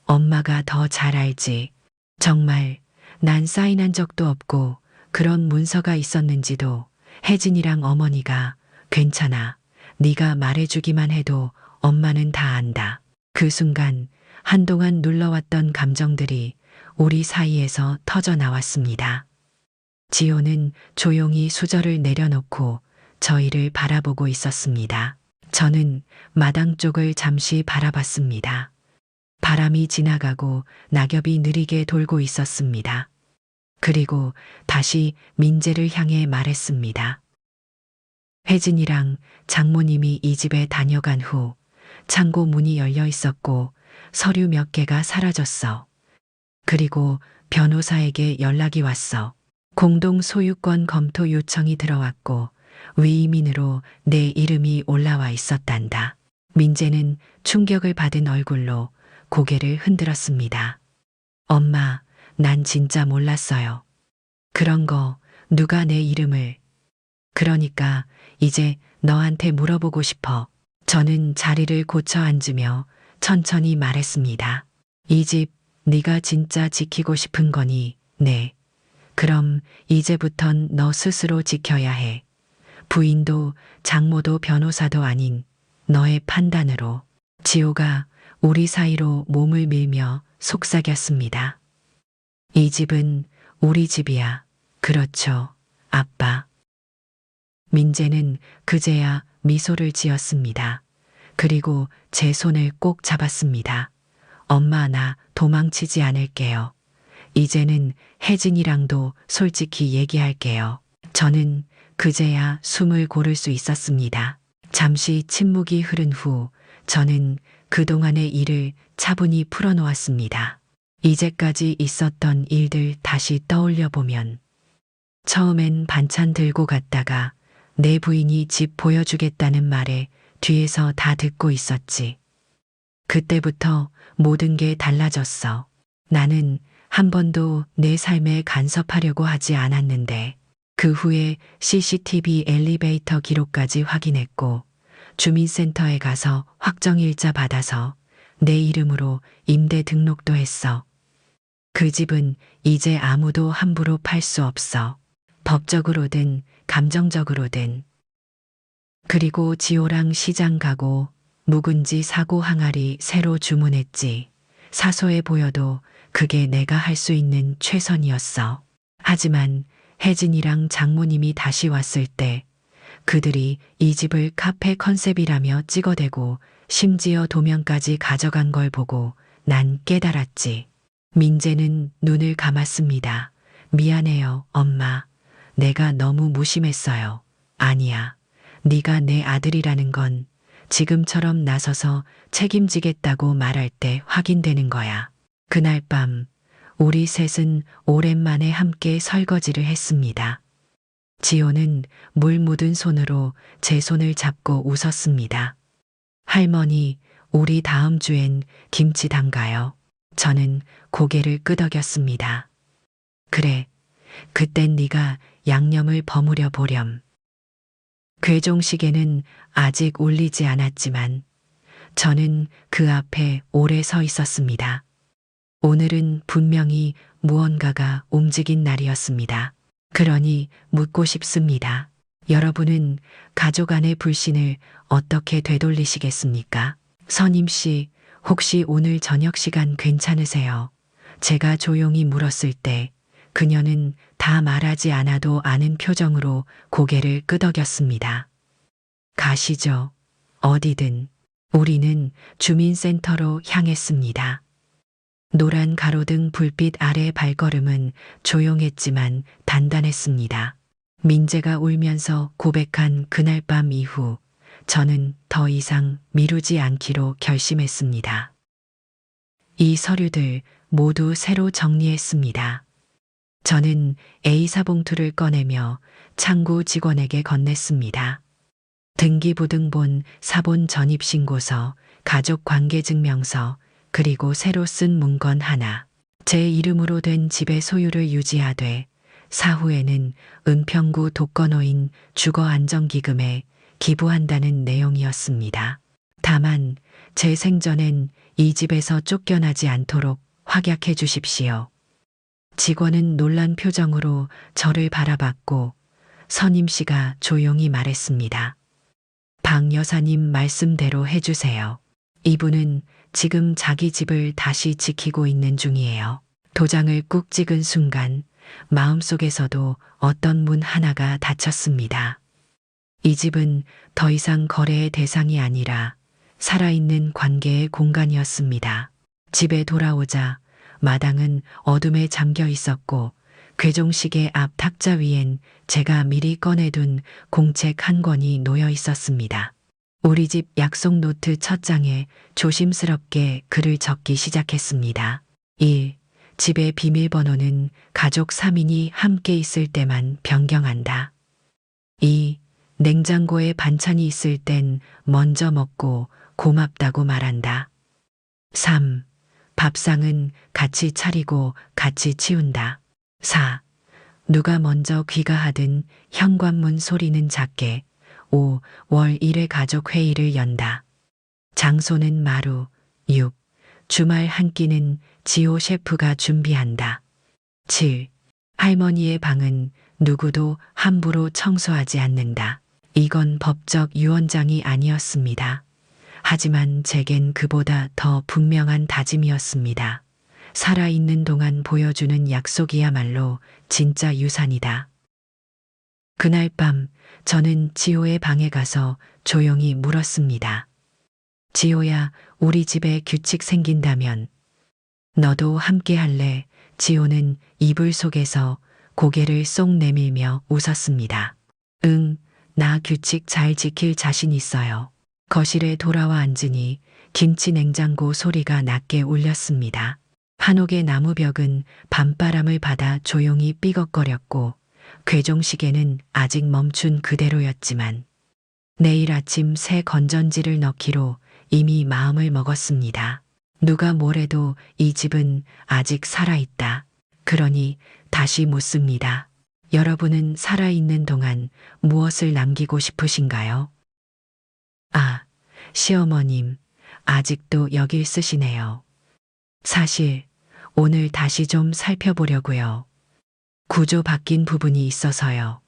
엄마가 더 잘 알지. 정말 난 사인한 적도 없고 그런 문서가 있었는지도. 혜진이랑 어머니가 괜찮아. 네가 말해주기만 해도 엄마는 다 안다. 그 순간 한동안 눌러왔던 감정들이 우리 사이에서 터져 나왔습니다. 지호는 조용히 수저를 내려놓고 저희를 바라보고 있었습니다. 저는 마당 쪽을 잠시 바라봤습니다. 바람이 지나가고 낙엽이 느리게 돌고 있었습니다. 그리고 다시 민재를 향해 말했습니다. 혜진이랑 장모님이 이 집에 다녀간 후 창고 문이 열려 있었고 서류 몇 개가 사라졌어. 그리고 변호사에게 연락이 왔어. 공동 소유권 검토 요청이 들어왔고 위임인으로 내 이름이 올라와 있었단다. 민재는 충격을 받은 얼굴로 고개를 흔들었습니다. 엄마, 난 진짜 몰랐어요. 그런 거 누가 내 이름을. 그러니까 이제 너한테 물어보고 싶어. 저는 자리를 고쳐 앉으며 천천히 말했습니다. 이 집 네가 진짜 지키고 싶은 거니? 네. 그럼 이제부턴 너 스스로 지켜야 해. 부인도 장모도 변호사도 아닌 너의 판단으로. 지호가 우리 사이로 몸을 밀며 속삭였습니다. 이 집은 우리 집이야. 그렇죠, 아빠. 민재는 그제야 미소를 지었습니다. 그리고 제 손을 꼭 잡았습니다. 엄마, 나 도망치지 않을게요. 이제는 혜진이랑도 솔직히 얘기할게요. 저는 그제야 숨을 고를 수 있었습니다. 잠시 침묵이 흐른 후 저는 그동안의 일을 차분히 풀어놓았습니다. 이제까지 있었던 일들 다시 떠올려 보면 처음엔 반찬 들고 갔다가 내 부인이 집 보여주겠다는 말에 뒤에서 다 듣고 있었지. 그때부터 모든 게 달라졌어. 나는 한 번도 내 삶에 간섭하려고 하지 않았는데 그 후에 CCTV 엘리베이터 기록까지 확인했고 주민센터에 가서 확정일자 받아서 내 이름으로 임대 등록도 했어. 그 집은 이제 아무도 함부로 팔 수 없어. 법적으로든 감정적으로든. 그리고 지호랑 시장 가고 묵은지 사고 항아리 새로 주문했지. 사소해 보여도 그게 내가 할 수 있는 최선이었어. 하지만 혜진이랑 장모님이 다시 왔을 때 그들이 이 집을 카페 컨셉이라며 찍어대고 심지어 도면까지 가져간 걸 보고 난 깨달았지. 민재는 눈을 감았습니다. 미안해요, 엄마. 내가 너무 무심했어요. 아니야. 네가 내 아들이라는 건 지금처럼 나서서 책임지겠다고 말할 때 확인되는 거야. 그날 밤 우리 셋은 오랜만에 함께 설거지를 했습니다. 지호는 물 묻은 손으로 제 손을 잡고 웃었습니다. 할머니, 우리 다음 주엔 김치 담가요. 저는 고개를 끄덕였습니다. 그래, 그땐 네가 양념을 버무려 보렴. 괴종식에는 아직 울리지 않았지만 저는 그 앞에 오래 서 있었습니다. 오늘은 분명히 무언가가 움직인 날이었습니다. 그러니 묻고 싶습니다. 여러분은 가족 안의 불신을 어떻게 되돌리시겠습니까? 선임 씨, 혹시 오늘 저녁 시간 괜찮으세요? 제가 조용히 물었을 때 그녀는 다 말하지 않아도 아는 표정으로 고개를 끄덕였습니다. 가시죠. 어디든. 우리는 주민센터로 향했습니다. 노란 가로등 불빛 아래 발걸음은 조용했지만 단단했습니다. 민재가 울면서 고백한 그날 밤 이후 저는 더 이상 미루지 않기로 결심했습니다. 이 서류들 모두 새로 정리했습니다. 저는 A사 봉투를 꺼내며 창구 직원에게 건넸습니다. 등기부등본, 사본 전입신고서, 가족관계증명서, 그리고 새로 쓴 문건 하나. 제 이름으로 된 집의 소유를 유지하되 사후에는 은평구 독거노인 주거안정기금에 기부한다는 내용이었습니다. 다만 제 생전엔 이 집에서 쫓겨나지 않도록 확약해 주십시오. 직원은 놀란 표정으로 저를 바라봤고 선임 씨가 조용히 말했습니다. 박 여사님 말씀대로 해주세요. 이분은 지금 자기 집을 다시 지키고 있는 중이에요. 도장을 꾹 찍은 순간 마음속에서도 어떤 문 하나가 닫혔습니다. 이 집은 더 이상 거래의 대상이 아니라 살아있는 관계의 공간이었습니다. 집에 돌아오자 마당은 어둠에 잠겨 있었고 괴종식의 앞 탁자 위엔 제가 미리 꺼내둔 공책 한 권이 놓여 있었습니다. 우리 집 약속 노트 첫 장에 조심스럽게 글을 적기 시작했습니다. 1. 집의 비밀번호는 가족 3인이 함께 있을 때만 변경한다. 2. 냉장고에 반찬이 있을 땐 먼저 먹고 고맙다고 말한다. 3. 밥상은 같이 차리고 같이 치운다. 4. 누가 먼저 귀가하든 현관문 소리는 작게. 5. 월 1회 가족 회의를 연다. 장소는 마루. 6. 주말 한 끼는 지호 셰프가 준비한다. 7. 할머니의 방은 누구도 함부로 청소하지 않는다. 이건 법적 유언장이 아니었습니다. 하지만 제겐 그보다 더 분명한 다짐이었습니다. 살아있는 동안 보여주는 약속이야말로 진짜 유산이다. 그날 밤 저는 지호의 방에 가서 조용히 물었습니다. 지호야, 우리 집에 규칙 생긴다면 너도 함께 할래? 지호는 이불 속에서 고개를 쏙 내밀며 웃었습니다. 응, 나 규칙 잘 지킬 자신 있어요. 거실에 돌아와 앉으니 김치 냉장고 소리가 낮게 울렸습니다. 한옥의 나무벽은 밤바람을 받아 조용히 삐걱거렸고 괴종식에는 아직 멈춘 그대로였지만 내일 아침 새 건전지를 넣기로 이미 마음을 먹었습니다. 누가 뭐래도 이 집은 아직 살아있다. 그러니 다시 묻습니다. 여러분은 살아있는 동안 무엇을 남기고 싶으신가요? 아, 시어머님, 아직도 여길 쓰시네요. 사실 오늘 다시 좀 살펴보려고요. 구조 바뀐 부분이 있어서요.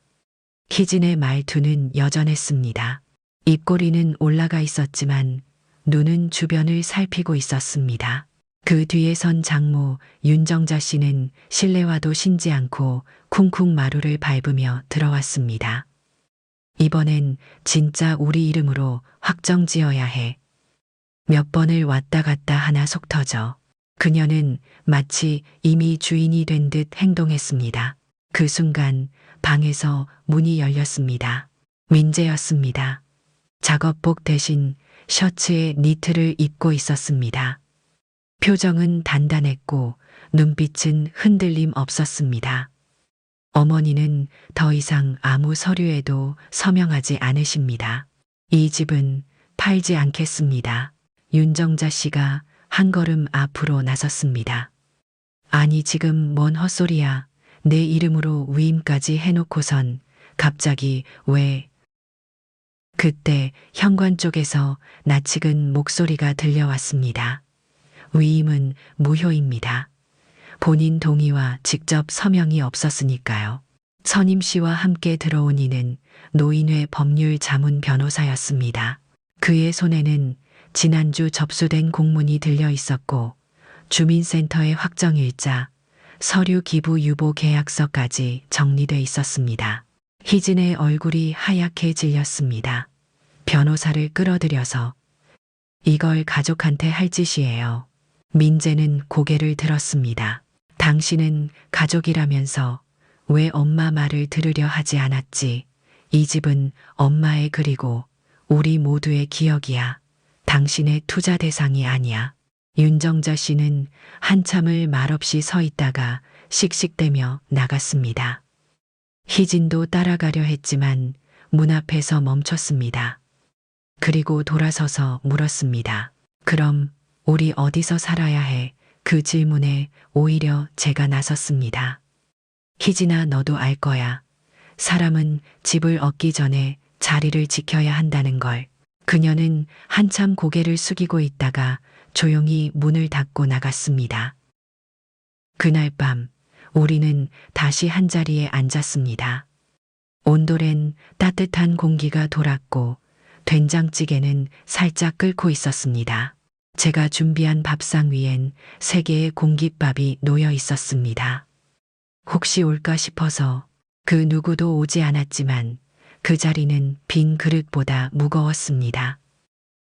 희진의 말투는 여전했습니다. 입꼬리는 올라가 있었지만 눈은 주변을 살피고 있었습니다. 그 뒤에 선 장모 윤정자 씨는 실내와도 신지 않고 쿵쿵 마루를 밟으며 들어왔습니다. 이번엔 진짜 우리 이름으로 확정 지어야 해. 몇 번을 왔다 갔다 하나 속 터져 그녀는 마치 이미 주인이 된 듯 행동했습니다. 그 순간 방에서 문이 열렸습니다. 민재였습니다. 작업복 대신 셔츠에 니트를 입고 있었습니다. 표정은 단단했고 눈빛은 흔들림 없었습니다. 어머니는 더 이상 아무 서류에도 서명하지 않으십니다. 이 집은 팔지 않겠습니다. 윤정자 씨가 한 걸음 앞으로 나섰습니다. 아니 지금 뭔 헛소리야. 내 이름으로 위임까지 해놓고선 갑자기 왜. 그때 현관 쪽에서 낯익은 목소리가 들려왔습니다. 위임은 무효입니다. 본인 동의와 직접 서명이 없었으니까요. 선임 씨와 함께 들어온 이는 노인회 법률 자문 변호사였습니다. 그의 손에는 지난주 접수된 공문이 들려 있었고 주민센터의 확정일자, 서류 기부 유보 계약서까지 정리돼 있었습니다. 희진의 얼굴이 하얗게 질렸습니다. 변호사를 끌어들여서 이걸 가족한테 할 짓이에요. 민재는 고개를 들었습니다. 당신은 가족이라면서 왜 엄마 말을 들으려 하지 않았지? 이 집은 엄마의 그리고 우리 모두의 기억이야. 당신의 투자 대상이 아니야. 윤정자 씨는 한참을 말없이 서 있다가 씩씩대며 나갔습니다. 희진도 따라가려 했지만 문 앞에서 멈췄습니다. 그리고 돌아서서 물었습니다. 그럼 우리 어디서 살아야 해? 그 질문에 오히려 제가 나섰습니다. 희진아, 너도 알 거야. 사람은 집을 얻기 전에 자리를 지켜야 한다는 걸. 그녀는 한참 고개를 숙이고 있다가 조용히 문을 닫고 나갔습니다. 그날 밤 우리는 다시 한자리에 앉았습니다. 온돌엔 따뜻한 공기가 돌았고 된장찌개는 살짝 끓고 있었습니다. 제가 준비한 밥상 위엔 3개의 공깃밥이 놓여 있었습니다. 혹시 올까 싶어서 그 누구도 오지 않았지만 그 자리는 빈 그릇보다 무거웠습니다.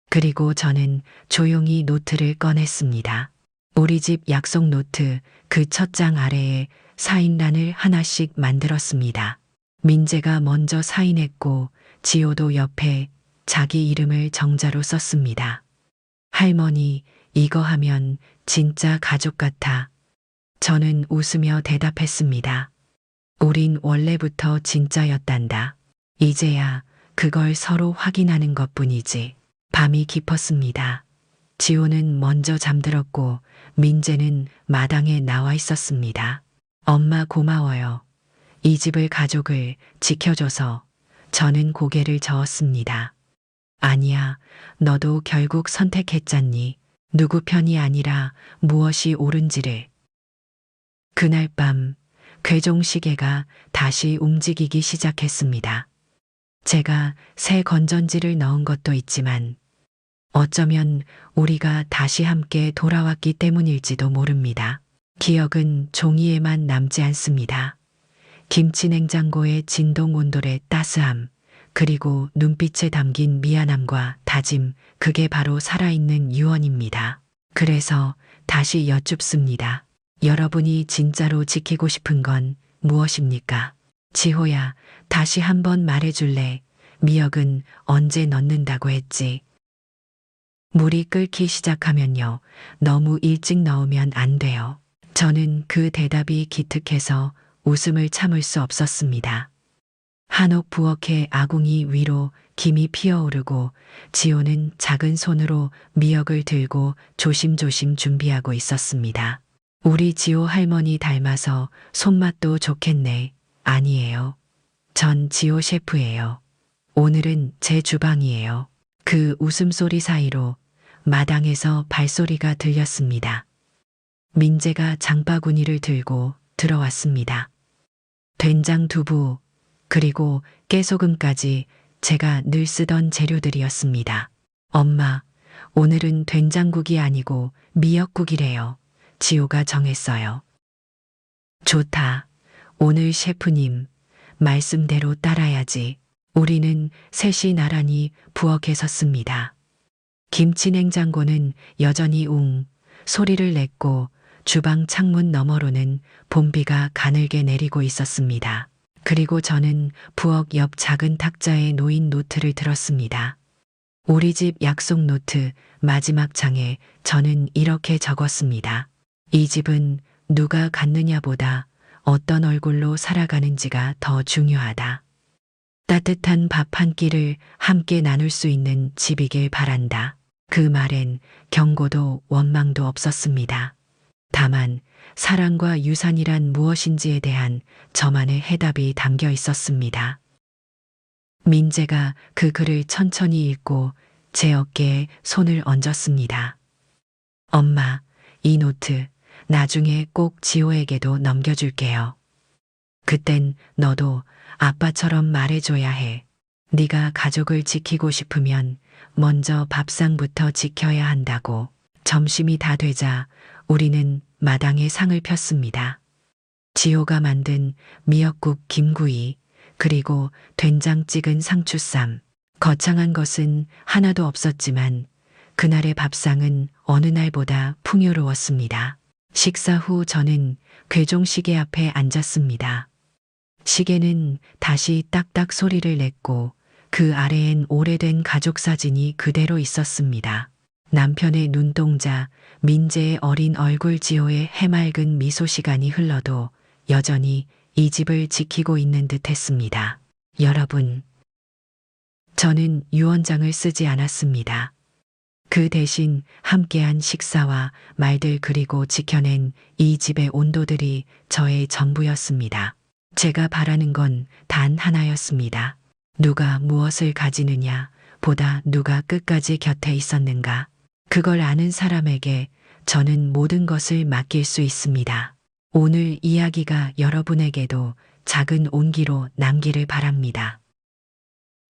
그리고 저는 조용히 노트를 꺼냈습니다. 우리 집 약속 노트 그 첫 장 아래에 사인란을 하나씩 만들었습니다. 민재가 먼저 사인했고 지호도 옆에 자기 이름을 정자로 썼습니다. 할머니, 이거 하면 진짜 가족 같아. 저는 웃으며 대답했습니다. 우린 원래부터 진짜였단다. 이제야 그걸 서로 확인하는 것뿐이지. 밤이 깊었습니다. 지호는 먼저 잠들었고 민재는 마당에 나와 있었습니다. 엄마 고마워요. 이 집을 가족을 지켜줘서. 저는 고개를 저었습니다. 아니야, 너도 결국 선택했잖니. 누구 편이 아니라 무엇이 옳은지를. 그날 밤 괴종시계가 다시 움직이기 시작했습니다. 제가 새 건전지를 넣은 것도 있지만 어쩌면 우리가 다시 함께 돌아왔기 때문일지도 모릅니다. 기억은 종이에만 남지 않습니다. 김치 냉장고의 진동 온돌의 따스함, 그리고 눈빛에 담긴 미안함과 다짐, 그게 바로 살아있는 유언입니다. 그래서 다시 여쭙습니다. 여러분이 진짜로 지키고 싶은 건 무엇입니까? 지호야, 다시 한번 말해줄래? 미역은 언제 넣는다고 했지? 물이 끓기 시작하면요. 너무 일찍 넣으면 안 돼요. 저는 그 대답이 기특해서 웃음을 참을 수 없었습니다. 한옥 부엌의 아궁이 위로 김이 피어오르고 지호는 작은 손으로 미역을 들고 조심조심 준비하고 있었습니다. 우리 지호 할머니 닮아서 손맛도 좋겠네. 아니에요. 전 지호 셰프예요. 오늘은 제 주방이에요. 그 웃음소리 사이로 마당에서 발소리가 들렸습니다. 민재가 장바구니를 들고 들어왔습니다. 된장, 두부, 그리고 깨소금까지 제가 늘 쓰던 재료들이었습니다. 엄마, 오늘은 된장국이 아니고 미역국이래요. 지호가 정했어요. 좋다. 오늘 셰프님 말씀대로 따라야지. 우리는 셋이 나란히 부엌에 섰습니다. 김치 냉장고는 여전히 웅 소리를 냈고 주방 창문 너머로는 봄비가 가늘게 내리고 있었습니다. 그리고 저는 부엌 옆 작은 탁자에 놓인 노트를 들었습니다. 우리 집 약속 노트 마지막 장에 저는 이렇게 적었습니다. 이 집은 누가 갖느냐보다 어떤 얼굴로 살아가는지가 더 중요하다. 따뜻한 밥 한 끼를 함께 나눌 수 있는 집이길 바란다. 그 말엔 경고도 원망도 없었습니다. 다만 사랑과 유산이란 무엇인지에 대한 저만의 해답이 담겨 있었습니다. 민재가 그 글을 천천히 읽고 제 어깨에 손을 얹었습니다. 엄마, 이 노트 나중에 꼭 지호에게도 넘겨줄게요. 그땐 너도 아빠처럼 말해줘야 해. 네가 가족을 지키고 싶으면 먼저 밥상부터 지켜야 한다고. 점심이 다 되자 우리는 마당에 상을 폈습니다. 지호가 만든 미역국 김구이, 그리고 된장 찍은 상추쌈. 거창한 것은 하나도 없었지만 그날의 밥상은 어느 날보다 풍요로웠습니다. 식사 후 저는 괴종시계 앞에 앉았습니다. 시계는 다시 딱딱 소리를 냈고 그 아래엔 오래된 가족 사진이 그대로 있었습니다. 남편의 눈동자, 민재의 어린 얼굴, 지호의 해맑은 미소. 시간이 흘러도 여전히 이 집을 지키고 있는 듯 했습니다. 여러분, 저는 유언장을 쓰지 않았습니다. 그 대신 함께한 식사와 말들 그리고 지켜낸 이 집의 온도들이 저의 전부였습니다. 제가 바라는 건 단 하나였습니다. 누가 무엇을 가지느냐 보다 누가 끝까지 곁에 있었는가. 그걸 아는 사람에게 저는 모든 것을 맡길 수 있습니다. 오늘 이야기가 여러분에게도 작은 온기로 남기를 바랍니다.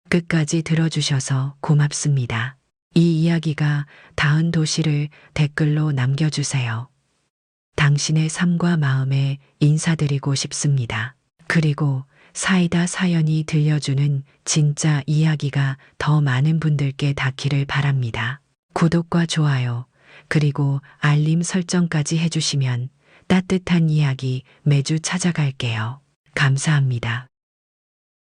끝까지 들어주셔서 고맙습니다. 이 이야기가 닿은 도시를 댓글로 남겨주세요. 당신의 삶과 마음에 인사드리고 싶습니다. 그리고 사이다 사연이 들려주는 진짜 이야기가 더 많은 분들께 닿기를 바랍니다. 구독과 좋아요, 그리고 알림 설정까지 해주시면 따뜻한 이야기 매주 찾아갈게요. 감사합니다.